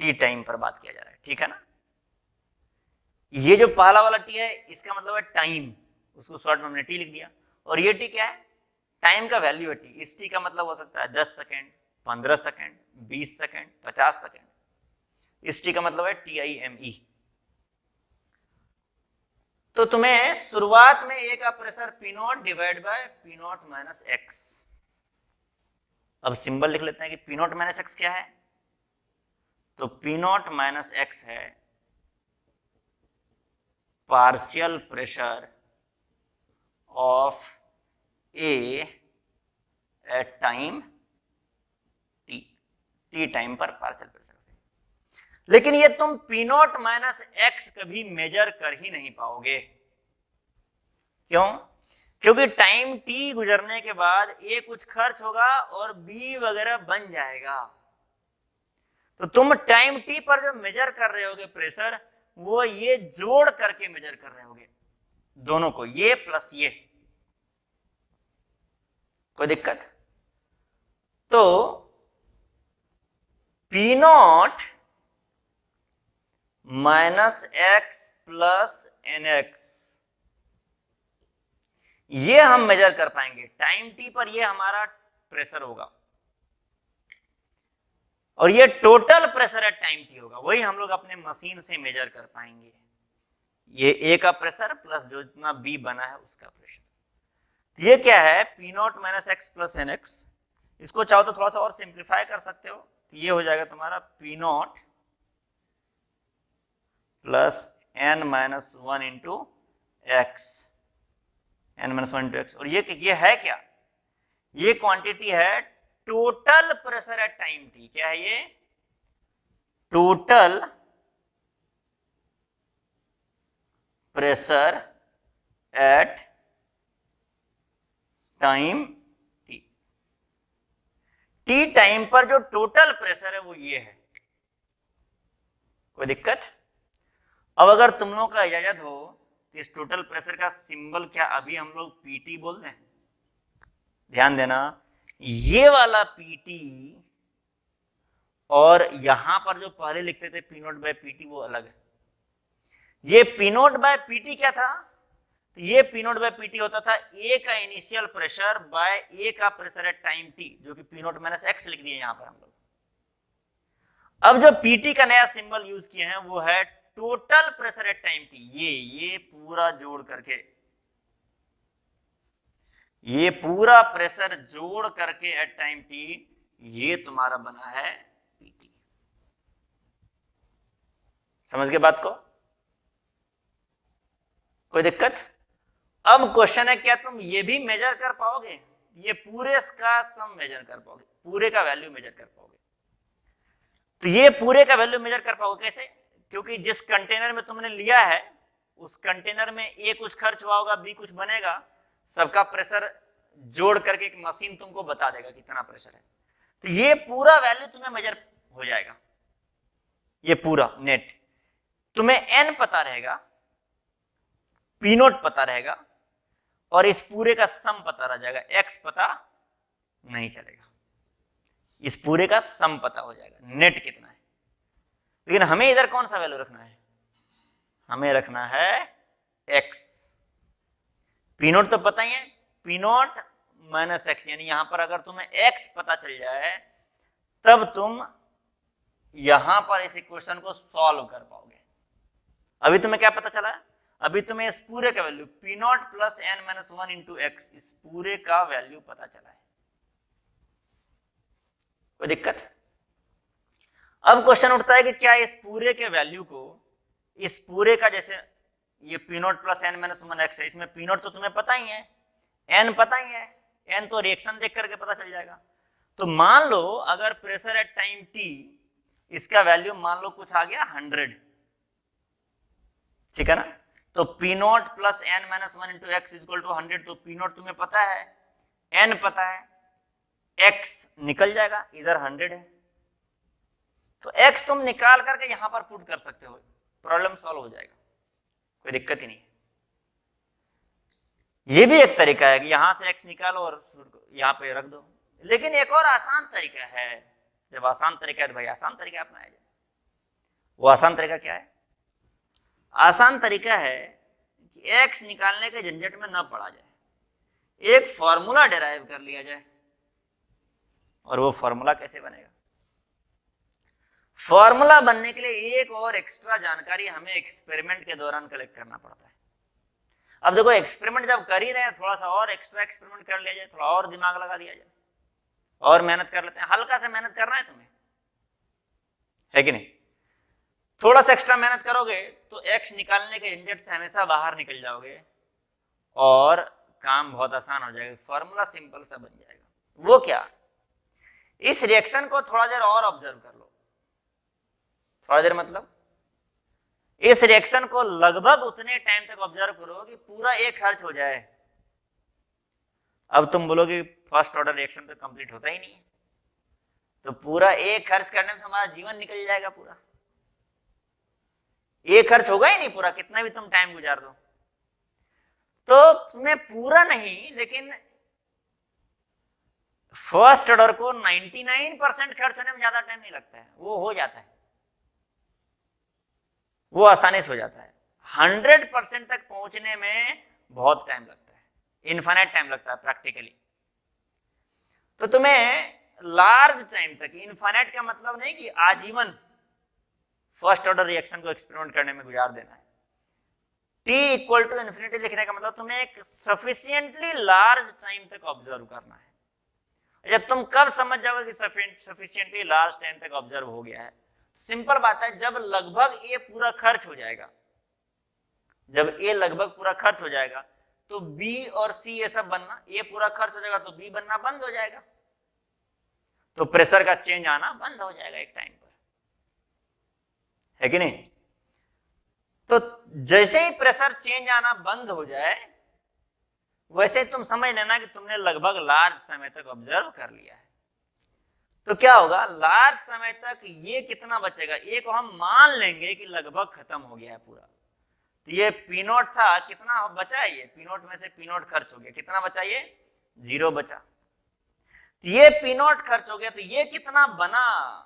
T टाइम पर बात किया जा रहा है, ठीक है ना। ये जो पहला वाला T है इसका मतलब है टाइम, उसको शॉर्ट में हमने T लिख दिया, और ये T क्या है, टाइम का वैल्यू है T। इस T का मतलब हो सकता है 10 सेकेंड, 15 सेकेंड, 20 सेकेंड, 50 सेकेंड। इस T का मतलब है TIME। तो तुम्हें शुरुआत में A का pressure P not divide by P nought minus x. अब सिंबल लिख लेते हैं कि P नॉट माइनस एक्स क्या है, तो P नॉट माइनस एक्स है partial pressure of A at time T। T time पर पार्शियल प्रेशर। लेकिन ये तुम पी नॉट माइनस एक्स कभी मेजर कर ही नहीं पाओगे। क्यों? क्योंकि टाइम टी गुजरने के बाद ए कुछ खर्च होगा और बी वगैरह बन जाएगा। तो तुम टाइम टी पर जो मेजर कर रहे होगे प्रेशर, वो ये जोड़ करके मेजर कर रहे होगे दोनों को, ये प्लस ये। कोई दिक्कत? तो P not minus X plus N X, ये हम मेजर कर पाएंगे टाइम टी पर, ये हमारा प्रेशर होगा और ये total pressure at time T होगा, वही हम लोग अपने मशीन से मेजर कर पाएंगे। ये ए का प्रेशर प्लस जो इतना बी बना है उसका प्रेशर। ये क्या है? P not minus X plus N X. इसको चाहो तो थोड़ा सा और सिंप्लीफाई कर सकते हो, तो ये हो जाएगा तुम्हारा P nought plus N minus one into X, N minus one into X. और ये है क्या? ये क्वांटिटी है total pressure at time T. क्या है ये? Total pressure at time T. T time पर जो टोटल प्रेशर है वो ये है। कोई दिक्कत? अब अगर तुम लोगों का इजाजत हो तो इस टोटल प्रेशर का सिंबल क्या अभी हम लोग पीटी बोल दें? ध्यान देना, ये वाला पीटी और यहां पर जो पहले लिखते थे पी नोट बाय पीटी वो अलग है। ये पी नोट बाय पीटी क्या था? तो ये पी नोट बाय पीटी होता था ए का इनिशियल प्रेशर बाय ए का प्रेशर एट टाइम टी, जो कि पी नोट माइनस एक्स लिख दिए यहां पर हम लोग। अब जो पीटी का नया सिंबल यूज किए हैं वो है total pressure at time T. ये पूरा जोड़ करके, ये पूरा प्रेशर जोड़ करके एट टाइम टी, ये तुम्हारा बना है पीटी। समझ गए बात को? कोई दिक्कत? अब क्वेश्चन है क्या तुम ये भी मेजर कर पाओगे? ये पूरे का सम मेजर कर पाओगे, पूरे का वैल्यू मेजर कर पाओगे? तो ये पूरे का वैल्यू मेजर कर पाओगे कैसे? क्योंकि जिस कंटेनर में तुमने लिया है उस कंटेनर में ए कुछ खर्च हुआ होगा, बी कुछ बनेगा, सबका प्रेशर जोड़ करके एक मशीन तुमको बता देगा कितना प्रेशर है। तो ये पूरा वैल्यू तुम्हें मेजर हो जाएगा, ये पूरा नेट। तुम्हें एन पता रहेगा, पी नोट पता रहेगा और इस पूरे का सम पता रह जाएगा, एक्स पता नहीं चलेगा। इस पूरे का सम पता हो जाएगा नेट कितना है। लेकिन हमें इधर कौन सा वैल्यू रखना है? हमें रखना है एक्स। पी नोट तो पता ही है, पी नोट माइनस एक्स, यानी यहां पर अगर तुम्हें एक्स पता चल जाए तब तुम यहां पर इस इक्वेशन को सॉल्व कर पाओगे। अभी तुम्हें क्या पता चला? अभी तुम्हें इस पूरे का value P nought plus N minus one into X, इस पूरे का वैल्यू पता चला है। कोई दिक्कत? अब क्वेश्चन उठता है कि क्या इस पूरे के वैल्यू को, इस पूरे का, जैसे ये P nought plus N minus one X है, इसमें पी नॉट तो तुम्हें पता ही है, एन पता ही है, एन तो रिएक्शन देख करके पता चल जाएगा। तो मान लो अगर प्रेशर एट टाइम टी, इसका वैल्यू मान लो कुछ आ गया 100, ठीक है ना? तो P nought plus N minus one into X equal to 100। तो पी नॉट तुम्हें पता है, एन पता है, एक्स निकल जाएगा, इधर 100 है, तो एक्स तुम निकाल करके यहां पर पुट कर सकते हो, प्रॉब्लम सॉल्व हो जाएगा, कोई दिक्कत ही नहीं। ये भी एक तरीका है कि यहां से एक्स निकालो और यहां पे रख दो। लेकिन एक और आसान तरीका है, जब आसान तरीका है तो भाई आसान तरीका अपनाया जाए। वो आसान तरीका क्या है? आसान तरीका है कि एक्स निकालने के झंझट में न पड़ा जाए, एक फॉर्मूला डिराइव कर लिया जाए। और वो फॉर्मूला कैसे बनेगा? फॉर्मूला बनने के लिए एक और एक्स्ट्रा जानकारी हमें एक्सपेरिमेंट के दौरान कलेक्ट करना पड़ता है। अब देखो, एक्सपेरिमेंट जब कर ही रहे हैं, थोड़ा सा और एक्स्ट्रा एक्सपेरिमेंट कर लिया जाए, थोड़ा और दिमाग लगा दिया जाए, और मेहनत कर लेते हैं। हल्का सा मेहनत करना है तुम्हें, है कि नहीं? थोड़ा सा एक्स्ट्रा मेहनत करोगे तो एक्स निकालने के झंझट से हमेशा बाहर निकल जाओगे और काम बहुत आसान हो जाएगा, फॉर्मूला सिंपल सा बन जाएगा। वो क्या? इस रिएक्शन को थोड़ा देर और ऑब्जर्व कर लो, थोड़ा देर मतलब इस रिएक्शन को लगभग उतने टाइम तक ऑब्जर्व करो कि पूरा एक खर्च हो जाए। अब तुम बोलोगे फर्स्ट ऑर्डर रिएक्शन तो कंप्लीट होता ही नहीं है, तो पूरा एक खर्च करने में हमारा जीवन निकल जाएगा, पूरा एक खर्च होगा ही नहीं पूरा, कितना भी तुम टाइम गुजार दो। तो तुम्हें पूरा नहीं, लेकिन फर्स्ट ऑर्डर को 99% खर्च होने में ज्यादा टाइम नहीं लगता है, वो हो जाता है, वो आसानी से हो जाता है। 100% तक पहुंचने में बहुत टाइम लगता है, इनफाइनाइट टाइम लगता है प्रैक्टिकली। तो तुम्हें लार्ज टाइम तक, इनफाइनाइट का मतलब नहीं कि आजीवन फर्स्ट ऑर्डर रिएक्शन को एक्सपेरिमेंट करने में गुजार देना है। t इक्वल टू इन्फिनिटी लिखने का मतलब तुम्हें एक सफिशिएंटली लार्ज टाइम तक ऑब्जर्व करना है। जब तुम कब समझ जाओगे कि सफिशिएंटली लार्ज टाइम तक ऑब्जर्व हो गया है, सिंपल बात है, जब लगभग ए पूरा खर्च हो जाएगा, जब ए लगभग पूरा खर्च हो जाएगा तो बी और सी ये सब बनना, ए पूरा खर्च हो जाएगा तो बी बनना बंद हो जाएगा, तो प्रेशर का चेंज आना बंद हो जाएगा एक टाइम पर, है कि नहीं। तो जैसे ही प्रेशर चेंज आना बंद हो जाए, वैसे तुम समझ लेना कि तुमने लगभग लार्ज समय तक ऑब्जर्व कर लिया है। तो क्या होगा, लार्ज समय तक ये कितना बचेगा, ये को हम मान लेंगे कि लगभग खत्म हो गया है पूरा। तो ये पी नोट था, कितना बचा है, ये पी नोट में से पी नोट खर्च हो गया, कितना बचा, ये 0 बचा। तो ये पी नोट खर्च हो गया, तो ये कितना बना,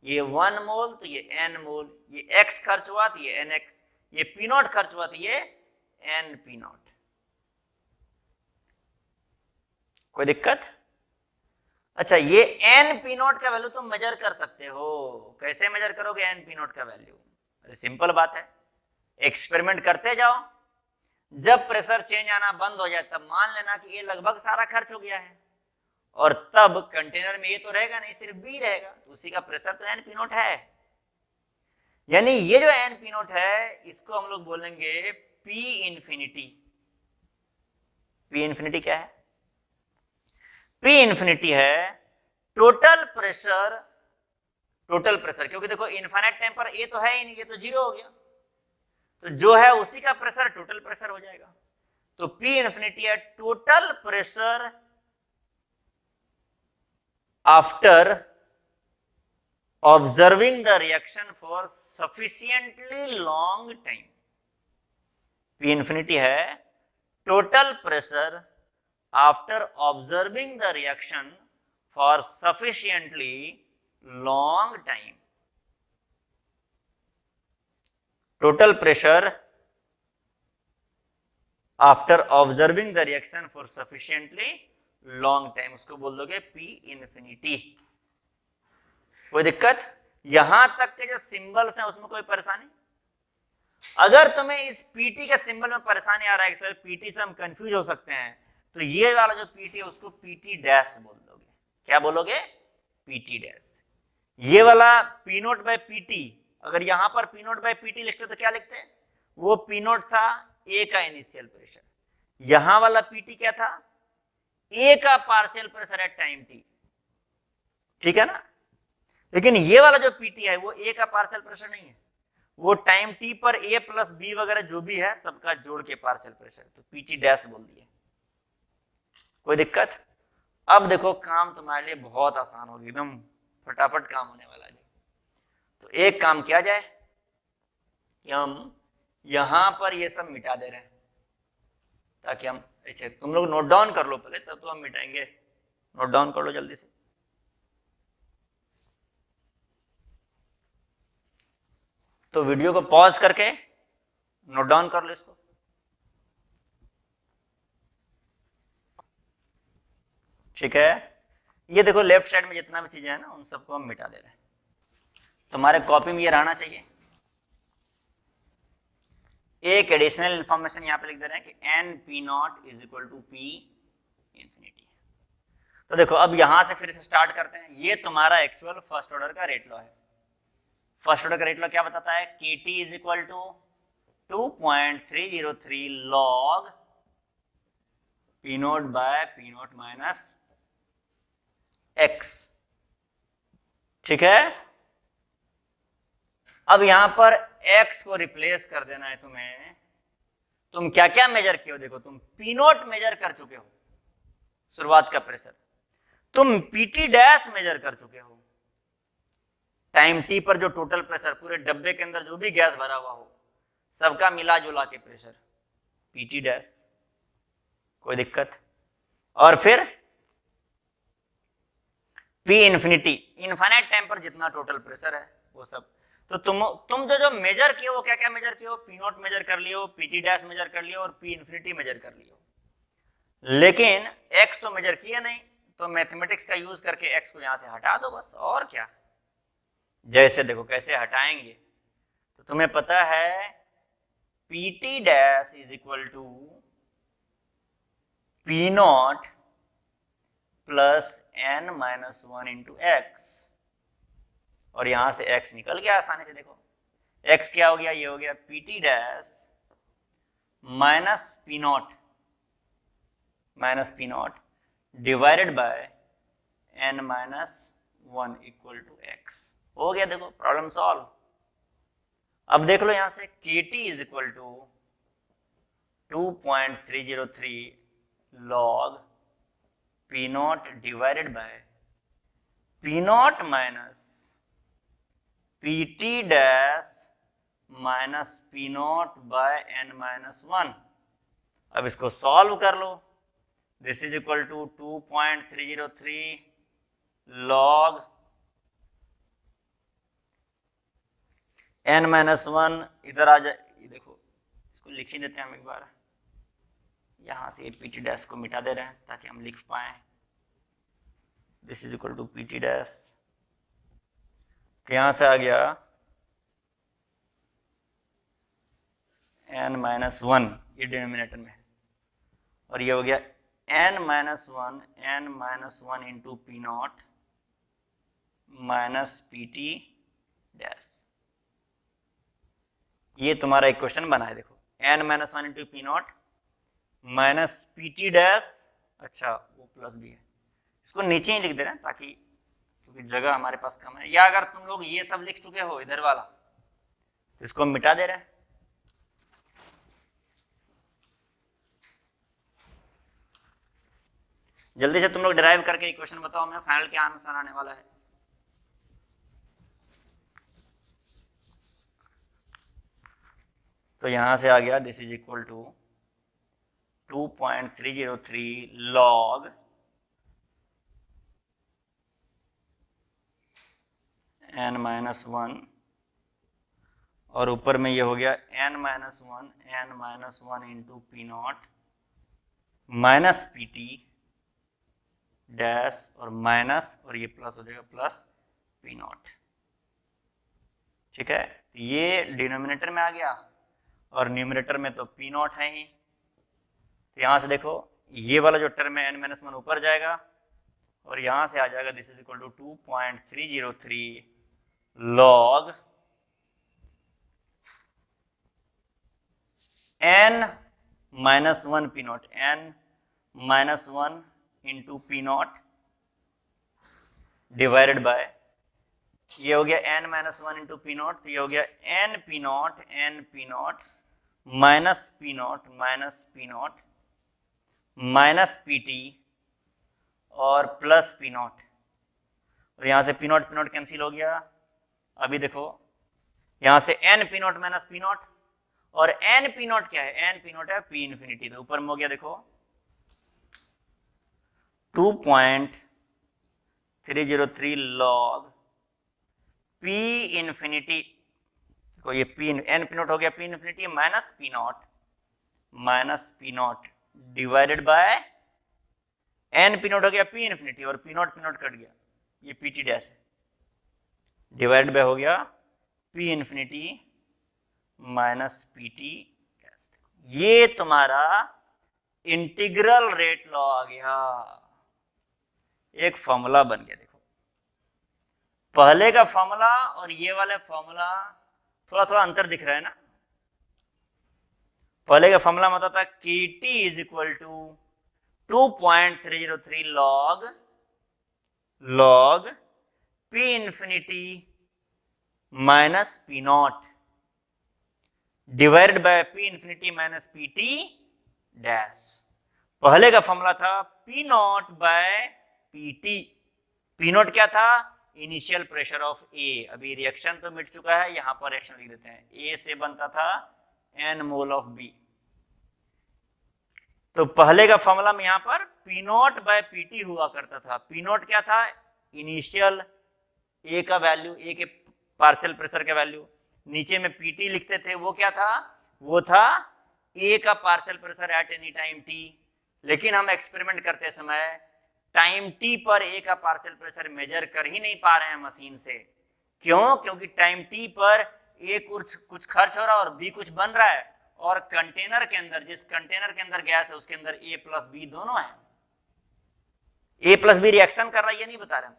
ये 1 मोल, तो ये n मोल, ये x खर्च हुआ तो ये nx, ये पी नोट खर्च हुआ तो ये n पी नोट। कोई दिक्कत? अच्छा, ये n पी नोट का वैल्यू तुम मेजर कर सकते हो। कैसे मेजर करोगे n पी नोट का वैल्यू? अरे सिंपल बात है, एक्सपेरिमेंट करते जाओ, जब प्रेशर चेंज आना बंद हो जाए तब मान लेना कि ये लगभग सारा खर्च हो गया है, और तब कंटेनर में ये तो रहेगा नहीं, सिर्फ बी रहेगा, तो उसी का प्रेशर तो एन पी नोट है। यानी ये जो एन पी नोट है, इसको हम लोग बोलेंगे पी इंफिनिटी। पी इंफिनिटी क्या है? पी इंफिनिटी है टोटल प्रेशर, टोटल प्रेशर, क्योंकि देखो इनफाइनाइट टाइम पर ए तो है ही नहीं, ये तो 0 हो गया, तो जो है उसी का प्रेशर टोटल प्रेशर हो जाएगा। तो पी इंफिनिटी है total pressure after observing the reaction for sufficiently long time। P infinity है total pressure after observing the reaction for sufficiently long time। total pressure after observing the reaction for sufficiently long time, उसको बोल दोगे P infinity। कोई दिक्कत? यहां तक के जो सिंबल्स हैं उसमें कोई परेशानी? अगर तुम्हें इस पीटी के सिंबल में परेशानी आ रहा है कि सर पीटी से हम कंफ्यूज हो सकते हैं, तो ये वाला जो पीटी है उसको पीटी डैश बोल दोगे। क्या बोलोगे? PT dash. ये वाला पी नोट बाय पीटी, अगर यहां पर पी नोट बाय पीटी लिखते तो क्या लिखते हैं? वो पी नोट था ए का इनिशियल प्रेशर, यहां वाला पीटी क्या था? ए का partial pressure at time T, ठीक है ना। लेकिन ये वाला जो पीटी है वो ए का पार्शियल प्रेशर नहीं है, वो टाइम टी पर ए प्लस बी वगैरह जो भी है सबका जोड़ के पार्शियल प्रेशर, तो पीटी डैश बोल दिए। कोई दिक्कत? अब देखो काम तुम्हारे लिए बहुत आसान होगी, एकदम फटाफट काम होने वाला है। तो एक काम किया जाए कि हम यहां पर ये सब मिटा दे रहे हैं, ताकि हम, अच्छा तुम लोग नोट डाउन कर लो पहले, तब तो हम मिटाएंगे। नोट डाउन कर लो जल्दी से। तो वीडियो को पॉज करके नोट डाउन कर लो इसको। ठीक है, ये देखो लेफ्ट साइड में जितना भी चीजें है ना उन सबको हम मिटा दे रहे हैं। तुम्हारे कॉपी में ये रहना चाहिए। एक एडिशनल इंफॉर्मेशन यहां पे लिख दे रहे हैं कि N P not is equal to P infinity. तो देखो अब यहां से फिर से स्टार्ट करते हैं। ये तुम्हारा एक्चुअल फर्स्ट ऑर्डर का रेट लॉ है। फर्स्ट ऑर्डर का रेट लॉ क्या बताता है? KT is equal to 2.303 log P nought by P nought minus x, ठीक है। अब यहां पर x को रिप्लेस कर देना है तुम्हें। तुम क्या क्या मेजर किए हो, देखो तुम पी नॉट मेजर कर चुके हो, शुरुआत का प्रेशर। तुम पीटी डैश मेजर कर चुके हो, टाइम टी पर जो टोटल प्रेशर पूरे डब्बे के अंदर जो भी गैस भरा हुआ हो सबका मिला जुला के प्रेशर पीटी डैश, कोई दिक्कत। और फिर पी इंफिनिटी, इनफाइनाइट टाइम पर जितना टोटल प्रेशर है वो सब। तो तुम जो मेजर किए हो, क्या क्या मेजर किए हो, पी नॉट मेजर कर लियो, पीटी डैश मेजर कर लियो और पी इंफिनिटी मेजर कर लियो, लेकिन एक्स तो मेजर किया नहीं। तो मैथमेटिक्स का यूज करके एक्स को यहां से हटा दो बस, और क्या। जैसे देखो कैसे हटाएंगे, तो तुम्हें पता है P T dash is equal to P nought plus N minus one into X, और यहां से x निकल गया आसानी से। देखो x क्या हो गया, ये हो गया P T dash minus P not divided by N minus one equal to X. हो गया, देखो प्रॉब्लम सॉल्व। अब देख लो यहां से kt is equal to 2.303 log P not divided by P not minus P T dash minus P not by N minus one. अब इसको सॉल्व कर लो। This is equal to 2.303 log N minus one, इधर आ जाए, देखो इसको लिख ही देते हैं हम एक बार। यहां से पीटी डैश को मिटा दे रहे हैं ताकि हम लिख पाए। This is equal to P T dash, तो यहां से आ गया एन माइनस वन, ये डिनोमिनेटर में, और ये हो गया N minus one into P not minus P T dash. ये तुम्हारा एक क्वेश्चन बना है, देखो N minus one into P not minus P T dash, अच्छा वो प्लस भी है, इसको नीचे ही लिख दे रहे हैं ताकि, क्योंकि जगह हमारे पास कम है। या अगर तुम लोग ये सब लिख चुके हो इधर वाला, तो इसको मिटा दे रहे हैं। जल्दी से तुम लोग डिराइव करके इक्वेशन बताओ, मैं फाइनल क्या आंसर आने वाला है। तो यहां से आ गया this is equal to 2.303 log n minus one, और ऊपर में ये हो गया n minus one into P not minus P T dash, और माइनस, और ये प्लस हो जाएगा प्लस पी नॉट, ठीक है। ये डिनोमिनेटर में आ गया और न्यूमरेटर में तो पी नॉट है ही। तो यहां से देखो ये वाला जो टर्म है n माइनस वन ऊपर जाएगा, और यहां से आ जाएगा this is equal to 2.303 log n minus one P nought, n minus one into P not divided by, ये हो गया n minus one into P nought, तो ये हो गया n P not minus P not minus P T और प्लस पी नॉट, और यहां से पी नॉट कैंसिल हो गया। अभी देखो यहां से n P not minus P nought, और n पी नॉट क्या है, n पी नॉट है पी इंफिनिटी, तो ऊपर में हो गया देखो 2.303 log p इंफिनिटी को, ये पी n पी नॉट हो गया P infinity minus P not divided bye n P not हो गया पी इंफिनिटी, और पी नॉट कट गया, ये पी टी डैश है, डिवाइड बाय हो गया P infinity minus P T dash. ये तुम्हारा इंटीग्रल रेट लॉ आ गया, एक फॉर्मूला बन गया। देखो पहले का फॉर्मूला और ये वाले फॉर्मूला थोड़ा थोड़ा अंतर दिख रहा है ना। पहले का फॉर्मूला में होता था kt is equal to 2.303 log log P infinity minus P nought divided by P infinity minus PT dash. पहले का फॉर्मूला था P nought by PT। P nought क्या था? Initial pressure of A। अभी रिएक्शन तो मिट चुका है, यहां पर रिएक्शन लिख देते हैं। A से बनता था N मोल ऑफ B। तो पहले का फॉर्मूला में यहां पर P नॉट बाय PT हुआ करता था। P नॉट क्या था? इनिशियल A का वैल्यू, A के पार्शियल प्रेशर का वैल्यू। नीचे में PT लिखते थे, वो क्या था? वो था A का partial pressure at any time T। लेकिन हम एक्सपेरिमेंट करते समय टाइम T पर A का पार्शियल प्रेशर मेजर कर ही नहीं पा रहे हैं मशीन से। क्यों? क्योंकि टाइम T पर A कुछ खर्च हो रहा है और B कुछ बन रहा है, और कंटेनर के अंदर, जिस कंटेनर के अंदर गैस है उसके अंदर A प्लस B दोनों है। A प्लस B रिएक्शन कर रहा है ये नहीं बता रहे,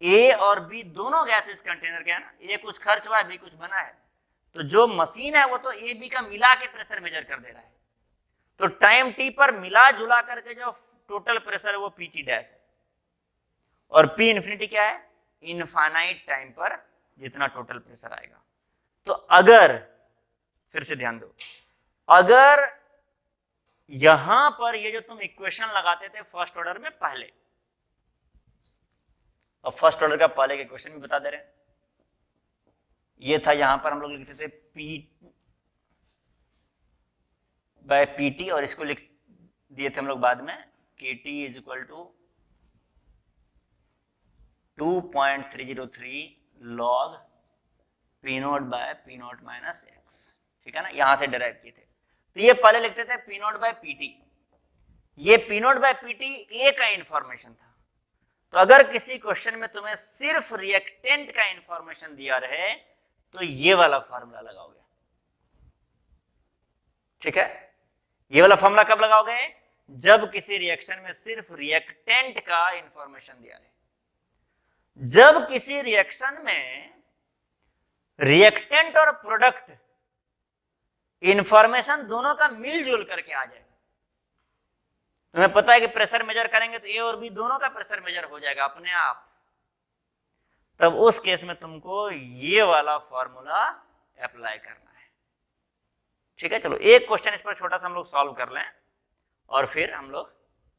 A और B दोनों गैस इस कंटेनर के है ना। A कुछ खर्च हुआ है, B कुछ बना है। तो जो मशीन है वो तो A B का मिला के प्रेशर मेजर कर दे रहा है। तो टाइम T पर मिला जुला करके जो टोटल प्रेशर है वो PT डैश है। और P इन्फिनिटी क्या है? इनफाइनाइट टाइम पर जितना टोटल प्रेशर आएगा। तो अगर, फिर से ध्यान दो, अगर यहां पर ये जो तुम इक्वेशन लगाते थे फर्स्ट ऑर्डर में पहले, और फर्स्ट ऑर्डर का पहले के क्वेश्चन भी बता दे रहे हैं। ये था, यहां पर हम लोग लिखते थे P बाय PT, और इसको लिख दिए थे हम लोग बाद में KT is equal to 2.303 log P nought by P nought minus X. ठीक है ना, यहां से डिराइव किए थे। तो ये पहले लिखते थे P नॉट बाय PT। ये P nought by PT A का इंफॉर्मेशन था। तो अगर किसी क्वेश्चन में तुम्हें सिर्फ रिएक्टेंट का इंफॉर्मेशन दिया रहे तो ये वाला फॉर्मूला लगाओगे। ठीक है, ये वाला फॉर्मूला कब लगाओगे? जब किसी रिएक्शन में सिर्फ रिएक्टेंट का इंफॉर्मेशन दिया रहे। जब किसी रिएक्शन में रिएक्टेंट और प्रोडक्ट इंफॉर्मेशन दोनों का मिलजुल करके आ जाएगा, तुम्हें पता है कि प्रेशर मेजर करेंगे तो A और B दोनों का प्रेशर मेजर हो जाएगा अपने आप, तब उस केस में तुमको ये वाला फॉर्मूला अप्लाई करना है। ठीक है, चलो एक क्वेश्चन इस पर छोटा सा हम लोग सॉल्व कर लें और फिर हम लोग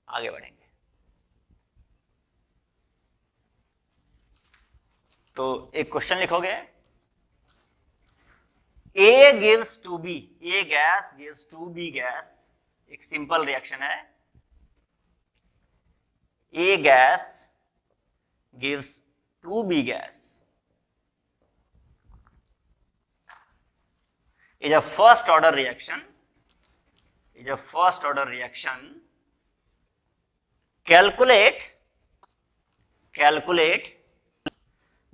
आगे बढ़ेंगे। तो एक क्वेश्चन लिखोगे, A gives to B, A gas gives to B gas, एक सिंपल रिएक्शन है। A gas gives to B gas is a first order reaction, is a first order reaction. Calculate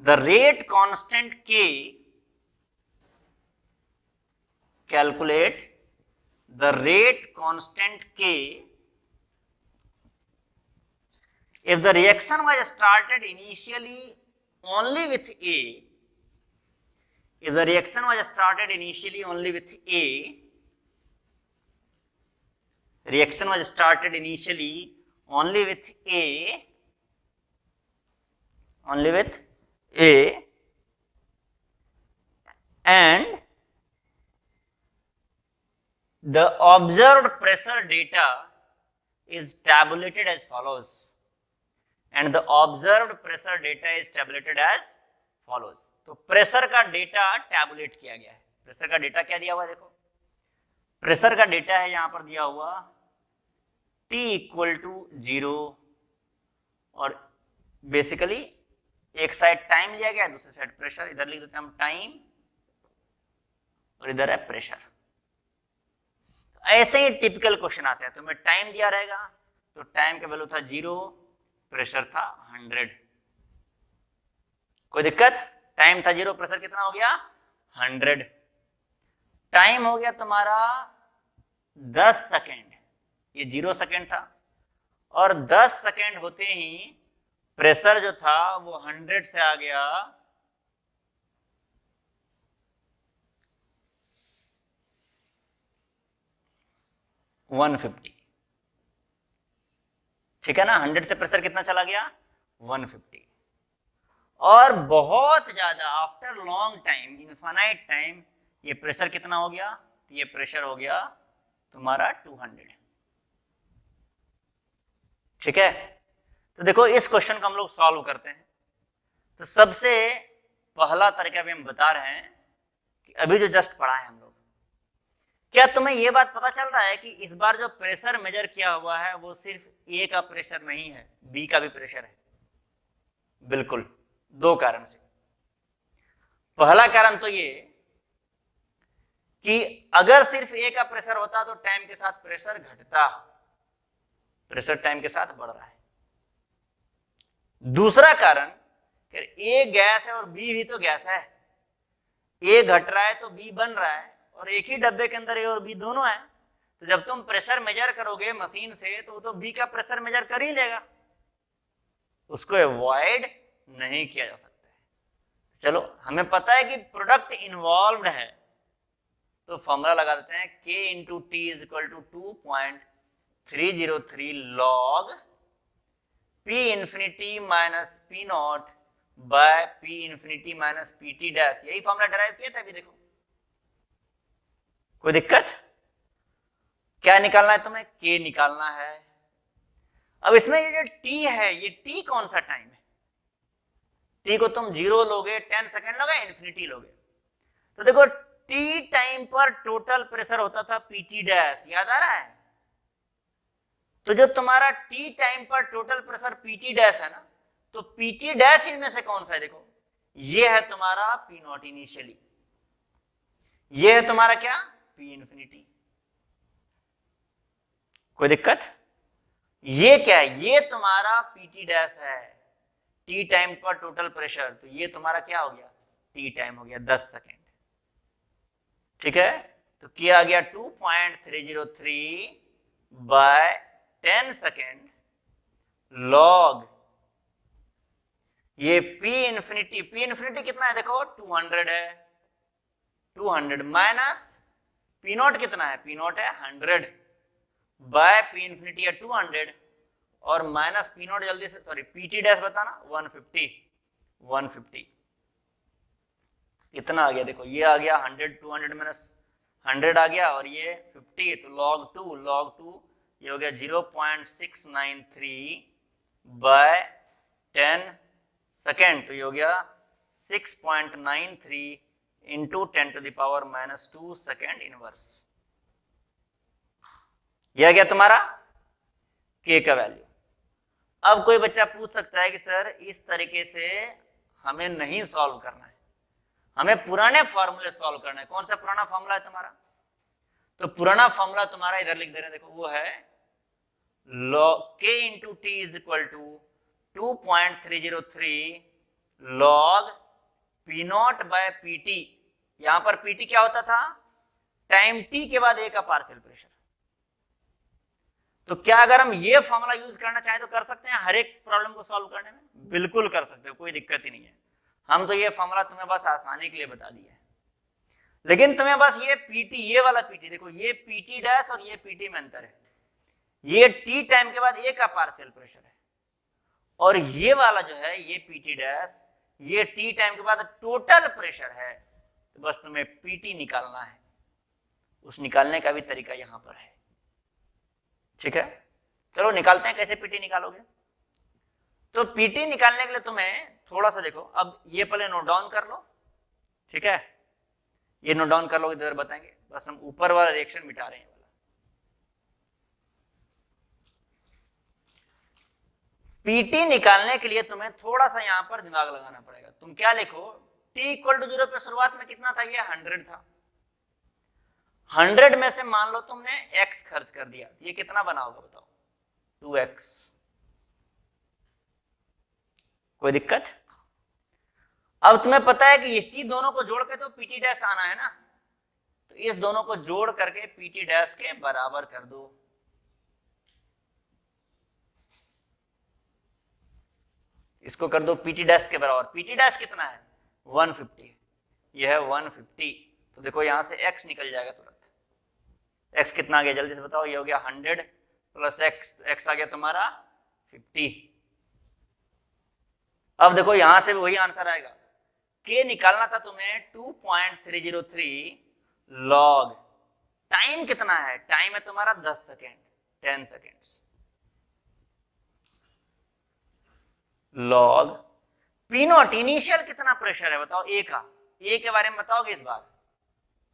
the rate constant K, calculate the rate constant K if the reaction was started initially only with A, if the reaction was started initially only with A, reaction was started initially only with A, and the observed pressure data is tabulated as follows, and the observed pressure data is tabulated as follows. तो प्रेशर का डेटा टैबुलेट किया गया है। प्रेशर का डेटा क्या दिया हुआ है? देखो, प्रेशर का डेटा है यहां पर दिया हुआ T इक्वल टू 0, और बेसिकली एक साइड टाइम लिया गया है, दूसरी साइड प्रेशर। इधर लिख देते हैं हम टाइम और इधर है प्रेशर। ऐसे ही टिपिकल क्वेश्चन आते हैं, तुम्हें टाइम दिया रहेगा तो टाइम का वैल्यू था 0, प्रेशर था 100। कोई दिक्कत? टाइम था 0, प्रेशर कितना हो गया? 100। टाइम हो गया तुम्हारा 10 सेकेंड, ये 0 सेकेंड था, और 10 सेकेंड होते ही प्रेशर जो था वो 100 से आ गया 150। ठीक है ना, 100 से प्रेशर कितना चला गया? 150। और बहुत ज्यादा after long time, infinite time, ये प्रेशर कितना हो गया? ये प्रेशर हो गया तुम्हारा 200। ठीक है, तो देखो इस क्वेश्चन को हम लोग सॉल्व करते हैं। तो सबसे पहला तरीका भी हम बता रहे हैं कि अभी जो जस्ट पढ़ा है हम लोग, क्या तुम्हें यह बात पता चल रहा है कि इस बार जो प्रेशर मेजर किया हुआ है वो सिर्फ ए का प्रेशर नहीं है, बी का भी प्रेशर है। बिल्कुल, दो कारण से। पहला कारण तो ये कि अगर सिर्फ ए का प्रेशर होता तो टाइम के साथ प्रेशर घटता, प्रेशर टाइम के साथ बढ़ रहा है। दूसरा कारण, ए गैस है और बी भी तो गैस है, ए घट रहा है तो बी बन रहा है, और एक ही डब्बे के अंदर ए और बी दोनों है। तो जब तुम प्रेशर मेजर करोगे मशीन से तो बी का प्रेशर मेजर कर ही लेगा, उसको अवॉइड नहीं किया जा सकता है। चलो, हमें पता है कि प्रोडक्ट इन्वॉल्व है, तो फॉर्मूला लगा देते हैं K into T is equal to 2.303 log P infinity minus P nought by P infinity minus PT dash. यही फॉर्मूला डराइव किया था अभी। देखो, कोई दिक्कत? क्या निकालना है तुम्हें? K निकालना है। अब इसमें ये जो T है, ये T कौन सा टाइम है? T को तुम 0 लोगे, 10 सेकेंड लोगे, इन्फिनिटी लोगे। तो देखो, T टाइम पर टोटल प्रेशर होता था PT डैश, याद आ रहा है? तो जो तुम्हारा T टाइम पर टोटल प्रेशर PT डैश है ना, तो PT डैश इनमें से कौन सा है? देखो, ये है तुम्हारा P नॉट इनिशियली, ये है तुम्हारा क्या? P infinity. कोई दिक्कत? ये क्या है? ये तुम्हारा PT डैश है, T टाइम पर टोटल प्रेशर। तो ये तुम्हारा क्या हो गया? T टाइम हो गया 10 सेकेंड। ठीक है, तो किया गया 2.303 बाय 10 सेकेंड लॉग ये P इंफिनिटी। P इंफिनिटी कितना है? देखो 200 है, 200 माइनस P नॉट कितना है? P नॉट है 100 बाय P इंफिनिटी है 200 और माइनस P नॉट, जल्दी से, सॉरी, PT डैश बताना, 150 कितना आ गया? देखो, ये आ गया 100, 200 माइनस 100 आ गया, और ये 50, तो लॉग 2 ये हो गया 0.693 बाय 10 सेकेंड, तो ये हो गया 6.93 into 10 to the power minus 2 second inverse. यह आ गया तुम्हारा K का वैल्यू। अब कोई बच्चा पूछ सकता है कि सर इस तरीके से हमें नहीं सॉल्व करना है, हमें पुराने फॉर्मूले सॉल्व करना है। कौन सा पुराना फॉर्मूला है तुम्हारा? तो पुराना फॉर्मूला तुम्हारा इधर लिख दे रहे हैं, देखो, वो है K into T is equal to 2.303 log P nought by PT। यहां पर PT क्या होता था? टाइम T के बाद A का पार्शियल प्रेशर। तो क्या अगर हम ये फॉर्मूला यूज करना चाहें तो कर सकते हैं हर एक प्रॉब्लम को सॉल्व करने में? बिल्कुल कर सकते हो, कोई दिक्कत ही नहीं है। हम तो ये फॉर्मूला तुम्हें बस आसानी के लिए बता दिया है, लेकिन तुम्हें बस ये PT, ये वाला PT, देखो, ये PT डैश और ये PT में अंतर है। ये T टाइम के बाद A का पार्शियल प्रेशर है, और ये वाला जो है, ये PT डैश, ये T टाइम के बाद टोटल प्रेशर है। तो बस तुम्हें PT निकालना है, उस निकालने का भी तरीका यहां पर है। ठीक है, चलो निकालते हैं। कैसे PT निकालोगे? तो PT निकालने के लिए तुम्हें थोड़ा सा देखो, अब ये पहले नोट डाउन कर लो। ठीक है, ये नोट डाउन कर लोगे तो बताएंगे, बस हम ऊपर वाला रिएक्शन मिटा रहे हैं वाला। PT निकालने के लिए तुम्हें थोड़ा सा यहां पर दिमाग लगाना पड़ेगा। तुम क्या लिखो? T इक्वल टू 0 पे शुरुआत में कितना था? ये 100 था। 100 में से मान लो तुमने x खर्च कर दिया, ये कितना बना होगा बताओ? 2x। कोई दिक्कत? अब तुम्हें पता है कि इसी दोनों को जोड़ के तो PT डैश आना है ना, तो इस दोनों को जोड़ करके PT डैश के बराबर कर दो। इसको कर दो PT डैश के बराबर। PT डैश कितना है? 150। यह है 150। तो देखो यहां से x निकल जाएगा तुरंत। x कितना आ गया जल्दी से बताओ? ये हो गया 100 प्लस x, तो x आ गया तुम्हारा 50। अब देखो यहां से भी वही आंसर आएगा, के निकालना था तुम्हें 2.303 लॉग, टाइम कितना है, टाइम है तुम्हारा 10 second, 10 seconds, log P not initial कितना प्रेशर है बताओ, ए का, ए के बारे में बताओगे इस बार,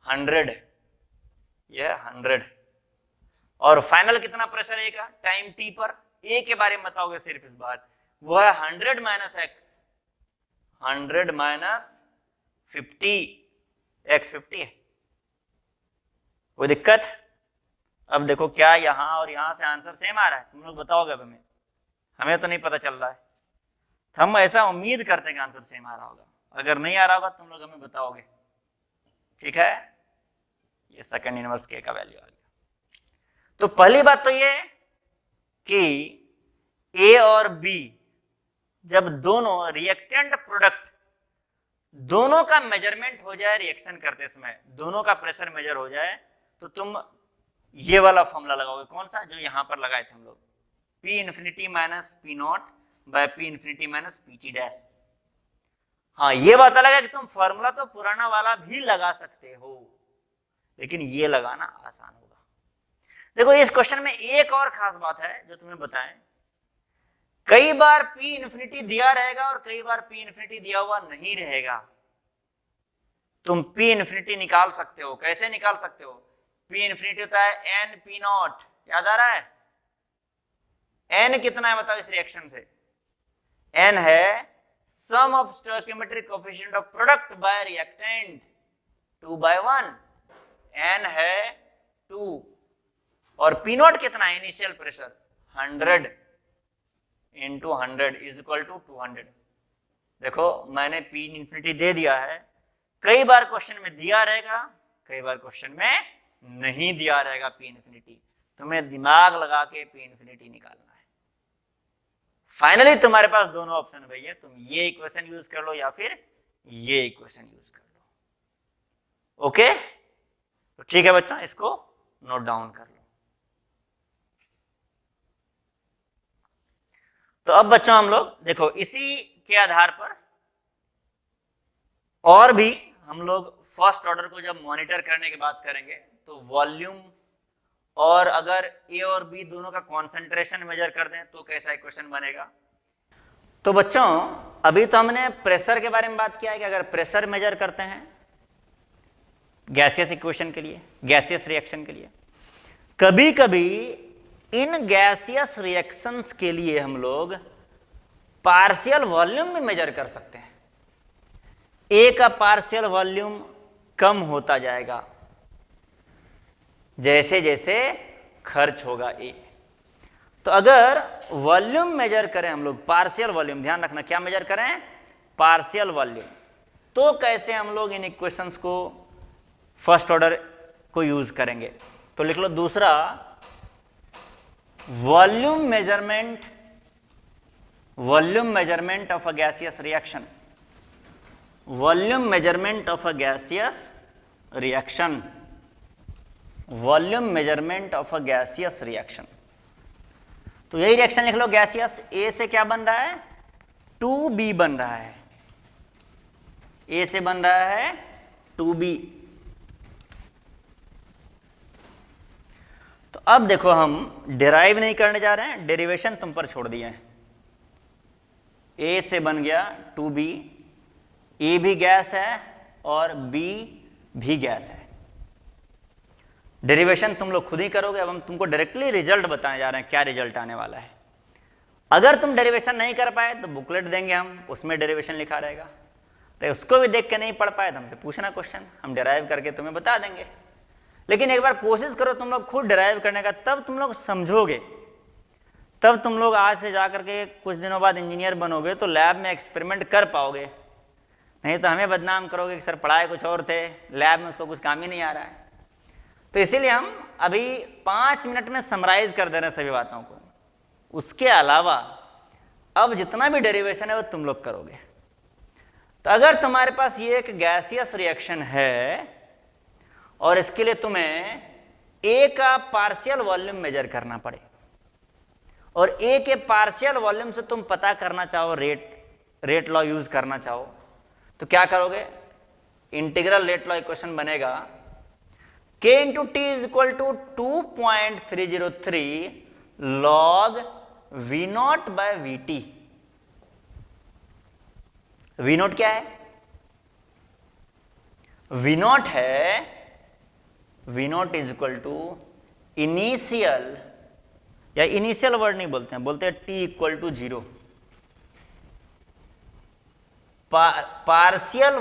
100 है, ये 100, और फाइनल कितना प्रेशर है का, टाइम टी पर, ए के बारे में बताओगे सिर्फ इस बार, वो है 100 माइनस एक्स, 100 माइनस 50, एक्स 50 है, कोई दिक्कत? अब देखो क्या यहां और यहां से आंसर सेम आ रहा है, तुम लोग बताओगे अब हमें तो नहीं पता चल रहा है, हम ऐसा उम्मीद करते हैं कि आंसर सेम आ रहा होगा, अगर नहीं आ रहा होगा तुम लोग हमें बताओगे, ठीक है? ये सेकंड इनवर्स के का वैल्यू आ गया। तो पहली बात तो ये कि ए और बी जब दोनों रिएक्टेंट प्रोडक्ट दोनों का मेजरमेंट हो जाए रिएक्शन करते समय, दोनों का प्रेशर मेजर हो जाए, तो तुम ये वाला फॉर्मूला लगाओगे, कौन सा, जो यहां पर लगाए थे हम लोग, P infinity minus P not by P infinity minus P T dash. हाँ ये बात अलग है कि तुम फॉर्मूला तो पुराना वाला भी लगा सकते हो, लेकिन ये लगाना आसान होगा। देखो इस क्वेश्चन में एक और खास बात है जो तुम्हें बताएं, कई बार P इन्फिनिटी दिया रहेगा और कई बार P इन्फिनिटी दिया हुआ नहीं रहेगा। तुम P इन्फिनिटी निकाल सकते हो, कैसे निकाल सकते हो, P इन्फिनिटी होता है n P नॉट, याद आ रहा है, n कितना है बताओ इस रिएक्शन से, n है sum of stoichiometric coefficient of product by reactant 2/1, n है 2, और P नॉट कितना है initial pressure 100 into 100 is equal to 200। देखो मैंने P इन्फिनिटी दे दिया है, कई बार क्वेश्चन में दिया रहेगा, कई बार क्वेश्चन में नहीं दिया रहेगा P इन्फिनिटी, तुम्हें दिमाग लगा के P इन्फिनिटी निकालना है। फाइनली तुम्हारे पास दोनों ऑप्शन है भैया, तुम ये इक्वेशन यूज कर लो या फिर ये इक्वेशन यूज कर लो, ओके? तो ठीक है बच्चों, इसको नोट डाउन कर लो। तो अब बच्चों हम लोग देखो इसी के आधार पर और भी हम लोग फर्स्ट ऑर्डर को जब मॉनिटर करने की बात करेंगे तो वॉल्यूम, और अगर ए और बी दोनों का कॉन्सेंट्रेशन मेजर कर दें तो कैसा इक्वेशन बनेगा। तो बच्चों अभी तो हमने प्रेशर के बारे में बात किया है कि अगर प्रेशर मेजर करते हैं गैसियस इक्वेशन के लिए, गैसियस रिएक्शन के लिए, कभी कभी इन गैसियस रिएक्शंस के लिए हम लोग पार्शियल वॉल्यूम भी मेजर कर सकते हैं। ए का पार्शियल वॉल्यूम कम होता जाएगा जैसे जैसे खर्च होगा ए। तो अगर वॉल्यूम मेजर करें हम लोग, पार्शियल वॉल्यूम, ध्यान रखना क्या मेजर करें, पार्शियल वॉल्यूम, तो कैसे हम लोग इन इक्वेशंस को फर्स्ट ऑर्डर को यूज करेंगे। तो लिख लो दूसरा, volume measurement of a gaseous reaction, volume measurement of a gaseous reaction, volume measurement of a gaseous reaction. तो यही रिएक्शन लिख लो, गैसियस ए से क्या बन रहा है, 2B बन रहा है, ए से बन रहा है 2B। तो अब देखो हम डिराइव नहीं करने जा रहे हैं, डेरिवेशन तुम पर छोड़ दिए हैं। ए से बन गया 2B, ए भी गैस है और बी भी गैस है, डेरिवेशन तुम लोग खुद ही करोगे। अब हम तुमको डायरेक्टली रिजल्ट बताने जा रहे हैं क्या रिजल्ट आने वाला है। अगर तुम डेरिवेशन नहीं कर पाए तो बुकलेट देंगे हम, उसमें डेरिवेशन लिखा रहेगा, तो उसको भी देख के नहीं पढ़ पाए तो हमसे पूछना क्वेश्चन, हम डिराइव करके तुम्हें बता देंगे। लेकिन एक बार कोशिश करो तुम लोग खुद डिराइव करने का, तब तुम लोग समझोगे, तब तुम लोग आज से जा करके कुछ दिनों बाद इंजीनियर बनोगे तो लैब में एक्सपेरिमेंट कर पाओगे, नहीं तो हमें बदनाम करोगे कि सर पढ़ाए कुछ और थे, लैब में उसको कुछ काम ही नहीं आ रहा है। तो इसीलिए हम अभी 5 मिनट में समराइज कर दे रहे हैं सभी बातों को, उसके अलावा अब जितना भी डेरिवेशन है वो तुम लोग करोगे। तो अगर तुम्हारे पास ये एक गैसियस रिएक्शन है और इसके लिए तुम्हें ए का पार्शियल वॉल्यूम मेजर करना पड़े, और ए के पार्शियल वॉल्यूम से तुम पता करना चाहो रेट, रेट लॉ यूज करना चाहो तो क्या करोगे, इंटीग्रल रेट लॉ इक्वेशन बनेगा k into T is equal to 2.303 log v not by V T. V nought क्या है, वी नॉट है, V nought is equal to initial, या इनिशियल वर्ड नहीं बोलते हैं, बोलते हैं t equal to 0, partial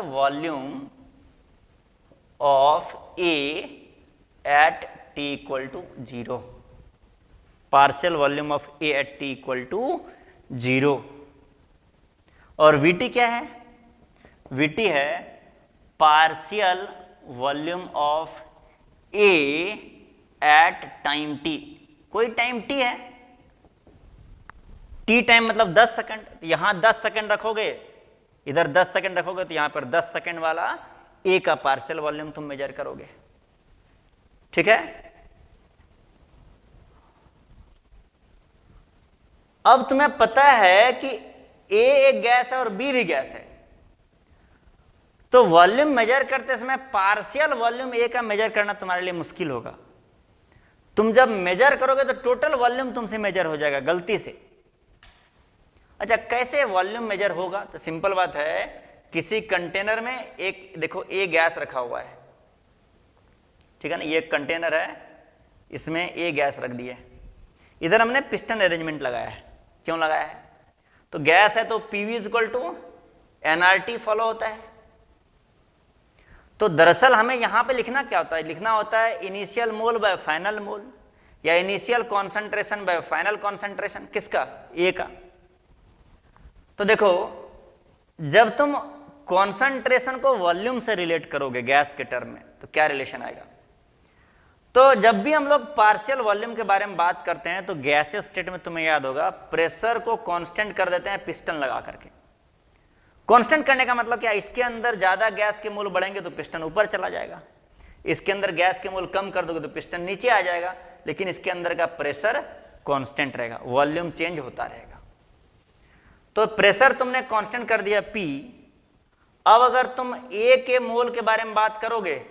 volume of A at t equal to 0, partial volume of A at t equal to 0। और VT क्या है, VT है partial volume of A at time t, कोई टाइम t है, t टाइम मतलब 10 सेकंड, यहां 10 सेकंड रखोगे, इधर 10 सेकंड रखोगे तो यहां पर 10 सेकंड वाला A का पार्शियल वॉल्यूम तुम मेजर करोगे, ठीक है। अब तुम्हें पता है कि A एक गैस है और B भी गैस है, तो वॉल्यूम मेजर करते समय पार्शियल वॉल्यूम A का मेजर करना तुम्हारे लिए मुश्किल होगा। तुम जब मेजर करोगे तो टोटल वॉल्यूम तुमसे मेजर हो जाएगा गलती से। अच्छा, कैसे वॉल्यूम मेजर होगा, तो सिंपल बात है, किसी कंटेनर में एक देखो A गैस रखा हुआ है, ठीक है ना, ये एक कंटेनर है, इसमें A गैस रख दी है, इधर हमने पिस्टन अरेंजमेंट लगाया है। क्यों लगाया है, तो गैस है तो PV is equal to nRT follow होता है। तो दरअसल हमें यहां पे लिखना क्या होता है, लिखना होता है initial mole by final mole, या initial concentration by final concentration, किसका, A का। तो देखो, जब तुम कॉन्सेंट्रेशन को वॉल्यूम से रिलेट करोगे गैस के टर्म में, तो क्या रिलेशन आएगा, तो जब भी हम लोग पार्शियल वॉल्यूम के बारे में बात करते हैं तो गैसियस स्टेट में तुम्हें याद होगा प्रेशर को कांस्टेंट कर देते हैं पिस्टन लगा करके। कांस्टेंट करने का मतलब क्या, इसके अंदर ज्यादा गैस के मोल बढ़ेंगे तो पिस्टन ऊपर चला जाएगा, इसके अंदर गैस के मोल कम कर दोगे तो पिस्टन नीचे आ जाएगा, लेकिन इसके अंदर का प्रेशर कांस्टेंट रहेगा, वॉल्यूम चेंज होता रहेगा। तो प्रेशर तुमने कांस्टेंट कर दिया P। अब अगर तुम A के मोल के बारे में बात करोगे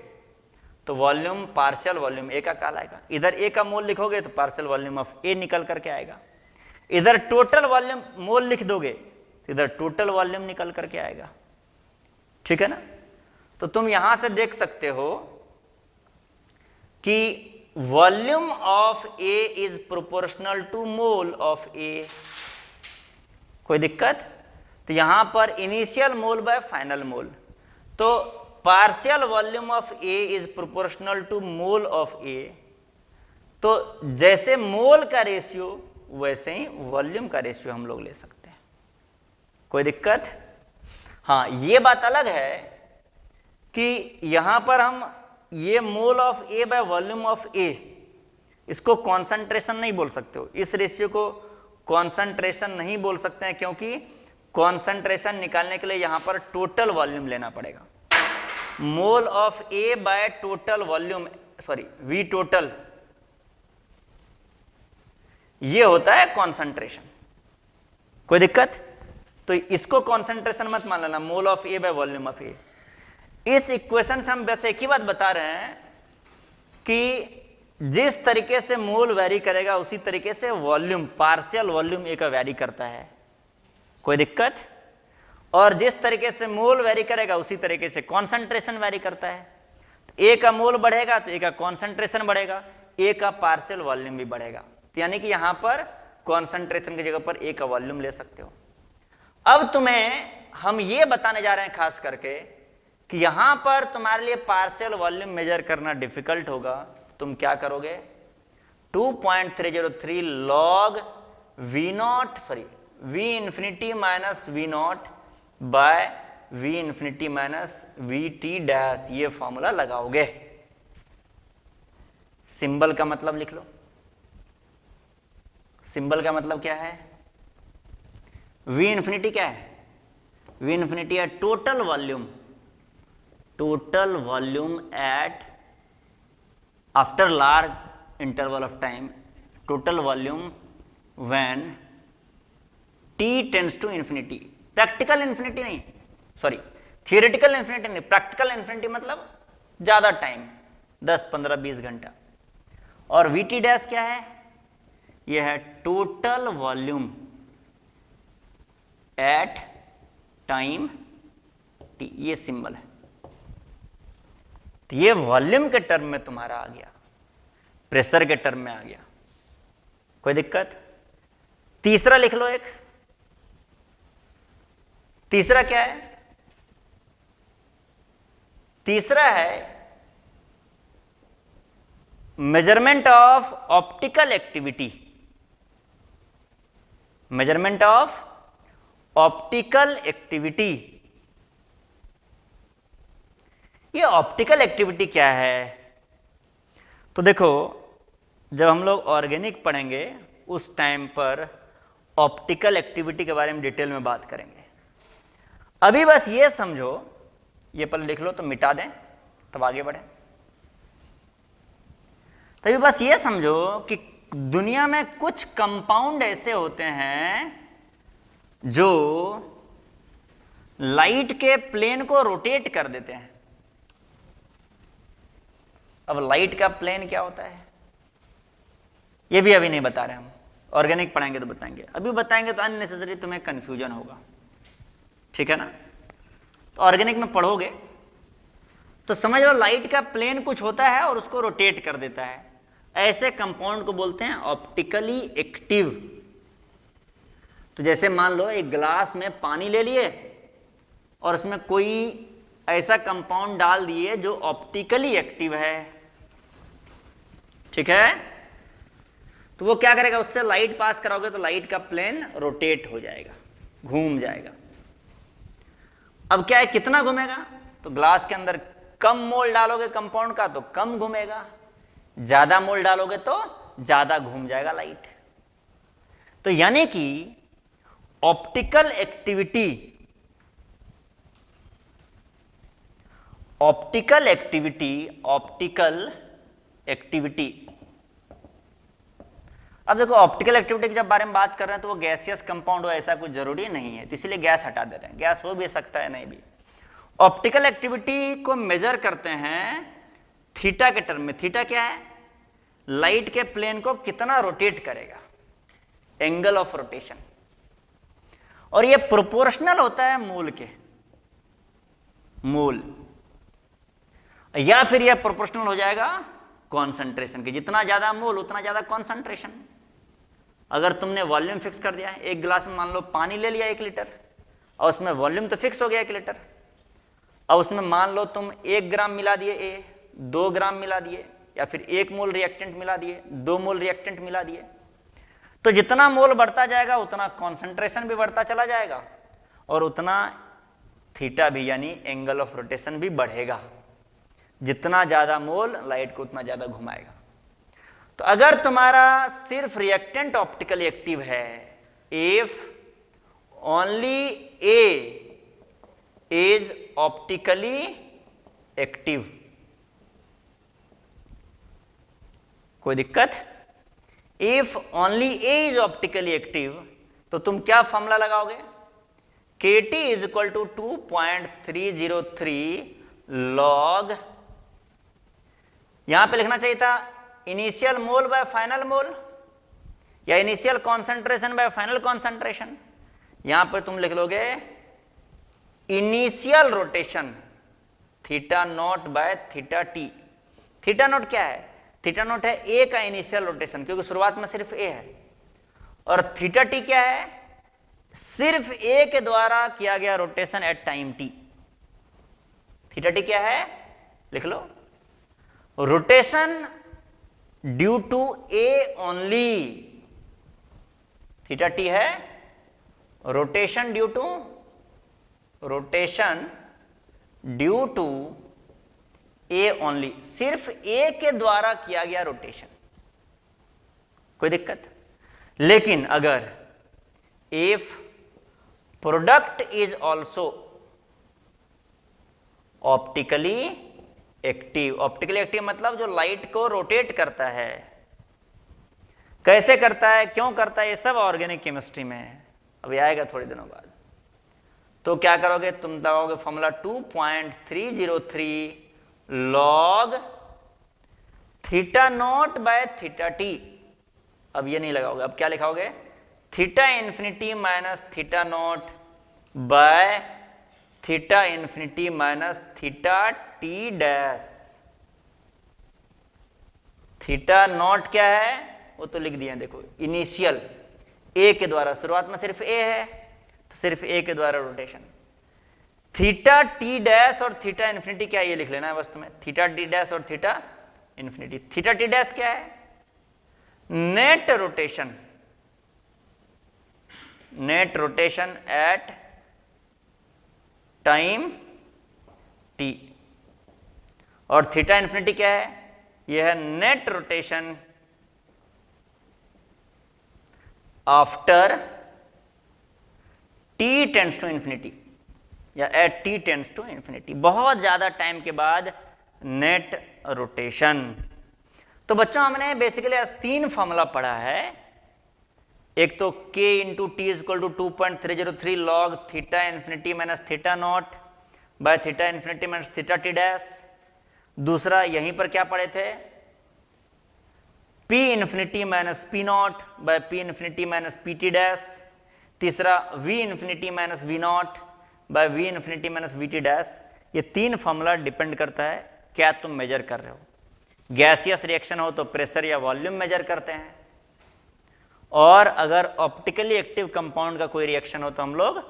तो वॉल्यूम पार्शियल वॉल्यूम A का कहलाएगा, इधर A का मोल लिखोगे तो पार्शियल वॉल्यूम ऑफ A निकल करके आएगा, इधर टोटल वॉल्यूम मोल लिख दोगे तो इधर टोटल वॉल्यूम निकल करके आएगा, ठीक है ना। तो तुम यहां से देख सकते हो कि volume of A is proportional to mole of A। कोई दिक्कत, तो यहां पर initial mole by final mole, तो partial volume of A is proportional to mole of A। तो जैसे मोल का रेशियो वैसे ही वॉल्यूम का रेशियो हम लोग ले सकते हैं, कोई दिक्कत। हाँ, ये बात अलग है कि यहां पर हम ये मोल of A by volume of A, इसको कॉन्सेंट्रेशन नहीं बोल सकते हो, इस रेशियो को कॉन्सेंट्रेशन नहीं बोल सकते हैं, क्योंकि कॉन्सेंट्रेशन निकालने के लिए यहां पर टोटल वॉल्यूम लेना पड़ेगा। मोल of A by total volume, sorry V total, ये होता है कॉन्सेंट्रेशन। कोई दिक्कत, तो इसको कॉन्सेंट्रेशन मत मान लेना, मोल of A by volume of A। इस इक्वेशन से हम बस एक ही बात बता रहे हैं कि जिस तरीके से मोल वैरी करेगा उसी तरीके से वॉल्यूम, पार्शियल वॉल्यूम A का वैरी करता है, कोई दिक्कत। और जिस तरीके से मोल वैरी करेगा उसी तरीके से कॉन्सेंट्रेशन वैरी करता है। तो A का मोल बढ़ेगा तो A का कॉन्सेंट्रेशन बढ़ेगा, A का पार्शियल वॉल्यूम भी बढ़ेगा। तो यानी कि यहां पर कॉन्सेंट्रेशन की जगह पर A का वॉल्यूम ले सकते हो। अब तुम्हें हम ये बताने जा रहे हैं खास करके कि यहां पर तुम्हारे लिए पार्शियल वॉल्यूम मेजर करना डिफिकल्ट होगा, तुम क्या करोगे, 2.303 log V naught, sorry V infinity minus V not by V infinity minus VT dash, ये फॉर्मूला लगाओगे। सिंबल का मतलब लिख लो, सिंबल का मतलब क्या है, V इंफिनिटी क्या है, V इंफिनिटी है total volume, total volume at after large interval of time, total volume when T tends to infinity, practical infinity नहीं, सॉरी थियोरेटिकल इन्फिनिटी नहीं, प्रैक्टिकल इन्फिनिटी मतलब ज्यादा टाइम, 10, 15, 20 घंटा। और वी टी डैश क्या है, यह है total volume eight time T, ये सिंबल है। तो ये वॉल्यूम के टर्म में तुम्हारा आ गया, प्रेशर के टर्म में आ गया, कोई दिक्कत? तीसरा लिख लो एक, तीसरा क्या है? तीसरा है measurement of optical activity, measurement of optical activity. ये ऑप्टिकल एक्टिविटी क्या है? तो देखो, जब हम लोग ऑर्गेनिक पढ़ेंगे उस टाइम पर ऑप्टिकल एक्टिविटी के बारे में डिटेल में बात करेंगे। अभी बस ये समझो, ये पर लिख लो तो मिटा दें तब आगे बढ़े। तभी बस ये समझो कि दुनिया में कुछ कंपाउंड ऐसे होते हैं जो लाइट के प्लेन को रोटेट कर देते हैं। अब लाइट का प्लेन क्या होता है ये भी अभी नहीं बता रहे हम, ऑर्गेनिक पढ़ाएंगे तो बताएंगे, अभी बताएंगे तो अननेसेसरी तुम्हें कंफ्यूजन होगा, ठीक है ना? तो ऑर्गेनिक में पढ़ोगे तो समझ लो लाइट का प्लेन कुछ होता है और उसको रोटेट कर देता है, ऐसे कंपाउंड को बोलते हैं ऑप्टिकली एक्टिव। तो जैसे मान लो एक गिलास में पानी ले लिए और उसमें कोई ऐसा कंपाउंड डाल दिए जो ऑप्टिकली एक्टिव है, ठीक है? तो वो क्या करेगा, उससे लाइट पास कराओगे तो लाइट का प्लेन रोटेट हो जाएगा, घूम जाएगा। अब क्या है, कितना घूमेगा? तो ग्लास के अंदर कम मोल डालोगे कंपाउंड का तो कम घूमेगा, ज्यादा मोल डालोगे तो ज्यादा घूम जाएगा लाइट। तो यानी कि optical activity, optical activity, optical activity. अब देखो ऑप्टिकल एक्टिविटी के जब बारे में बात कर रहे हैं तो वो गैसियस कंपाउंड हो ऐसा कुछ जरूरी नहीं है, तो इसलिए गैस हटा दे रहे हैं, गैस हो भी सकता है नहीं भी। ऑप्टिकल एक्टिविटी को मेजर करते हैं थीटा के टर्म में। थीटा क्या है? लाइट के प्लेन को कितना रोटेट करेगा, एंगल ऑफ रोटेशन, और ये प्रोपोर्शनल होता है मोल के, मोल, या फिर यह प्रोपोर्शनल हो जाएगा कॉन्सेंट्रेशन के, जितना ज्यादा मोल उतना ज्यादा कॉन्सेंट्रेशन। अगर तुमने वॉल्यूम फिक्स कर दिया है, एक गिलास में मान लो पानी ले लिया 1 लीटर और उसमें वॉल्यूम तो फिक्स हो गया 1 लीटर, और उसमें मान लो तुम 1 ग्राम मिला दिए ए, 2 ग्राम मिला दिए, या फिर 1 मोल रिएक्टेंट मिला दिए, 2 मोल रिएक्टेंट मिला दिए, तो जितना मोल बढ़ता जाएगा उतना कॉन्सेंट्रेशन भी बढ़ता चला जाएगा और उतना थीटा भी यानी एंगल ऑफ रोटेशन भी बढ़ेगा। जितना ज्यादा मोल लाइट को उतना ज्यादा घुमाएगा। तो अगर तुम्हारा सिर्फ रिएक्टेंट ऑप्टिकली एक्टिव है, if only A is optically active, कोई दिक्कत? If only A is optically active, तो तुम क्या फॉर्मूला लगाओगे? KT is equal to 2.303 log, यहां पे लिखना चाहिए था initial mole by final mole या initial concentration by final concentration. यहां पर तुम लिख लोगे initial rotation theta not by theta T. Theta not क्या है? थीटा नॉट है ए का इनिशियल रोटेशन, क्योंकि शुरुआत में सिर्फ ए है, और थीटा टी क्या है? सिर्फ ए के द्वारा किया गया rotation at time T. Theta T क्या है? लिख लो, rotation due to A only. Theta T है rotation due to, rotation due to A only, सिर्फ ए के द्वारा किया गया रोटेशन, कोई दिक्कत? लेकिन अगर if product is also optically active, optically active मतलब जो लाइट को रोटेट करता है, कैसे करता है, क्यों करता है, ये सब ऑर्गेनिक केमिस्ट्री में है, अभी आएगा थोड़े दिनों बाद। तो क्या करोगे तुम, लगाओगे formula 2.303 log theta not by theta T. अब ये नहीं लगाओगे, अब क्या लिखाओगे, theta infinity minus theta not by theta infinity minus theta T dash. Theta not क्या है वो तो लिख दिया, देखो इनिशियल ए के द्वारा, शुरुआत में सिर्फ ए है तो सिर्फ ए के द्वारा रोटेशन। थीटा टी डैश और थीटा इन्फिनिटी क्या है ये लिख लेना है बस तुम्हें, थीटा टी डैश और theta infinity. Theta T dash क्या है, net rotation, net rotation at time T. और थीटा इन्फिनिटी क्या है, यह है net rotation after T tends to infinity या at T tends to infinity, बहुत ज्यादा टाइम के बाद नेट रोटेशन। तो बच्चों हमने बेसिकली आज 3 फॉर्मूला पढ़ा है। एक तो k into T is equal to 2.303 log theta infinity minus theta not by theta infinity minus theta T dash. दूसरा यहीं पर क्या पढ़े थे, p infinity minus P not by P infinity minus P T dash. तीसरा v infinity minus V naught by V infinity minus V T dash. ये 3 फॉर्मूला डिपेंड करता है क्या तुम मेजर कर रहे हो। गैसियस रिएक्शन हो तो प्रेशर या वॉल्यूम मेजर करते हैं, और अगर ऑप्टिकली एक्टिव कंपाउंड का कोई रिएक्शन हो तो हम लोग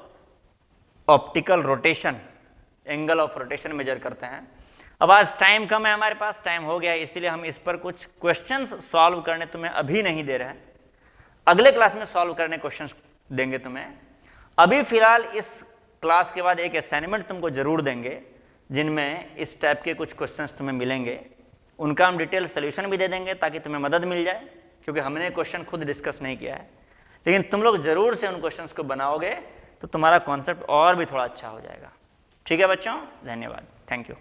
optical rotation, angle of rotation measure करते हैं। अब आज टाइम कम है हमारे पास, टाइम हो गया है, इसीलिए हम इस पर कुछ क्वेश्चंस सॉल्व करने तुम्हें अभी नहीं दे रहे हैं, अगले क्लास में सॉल्व करने क्वेश्चंस देंगे तुम्हें। अभी फिलहाल इस क्लास के बाद एक असाइनमेंट तुमको जरूर देंगे जिनमें इस टाइप के कुछ क्वेश्चंस तुम्हें मिलेंगे, उनका हम डिटेल सोल्यूशन भी दे देंगे ताकि तुम्हें मदद मिल जाए, क्योंकि हमने क्वेश्चन खुद डिस्कस नहीं किया है। लेकिन तुम लोग जरूर से उन क्वेश्चंस को बनाओगे तो तुम्हारा कॉन्सेप्ट और भी थोड़ा अच्छा हो जाएगा। ठीक है बच्चों, धन्यवाद, थैंक यू।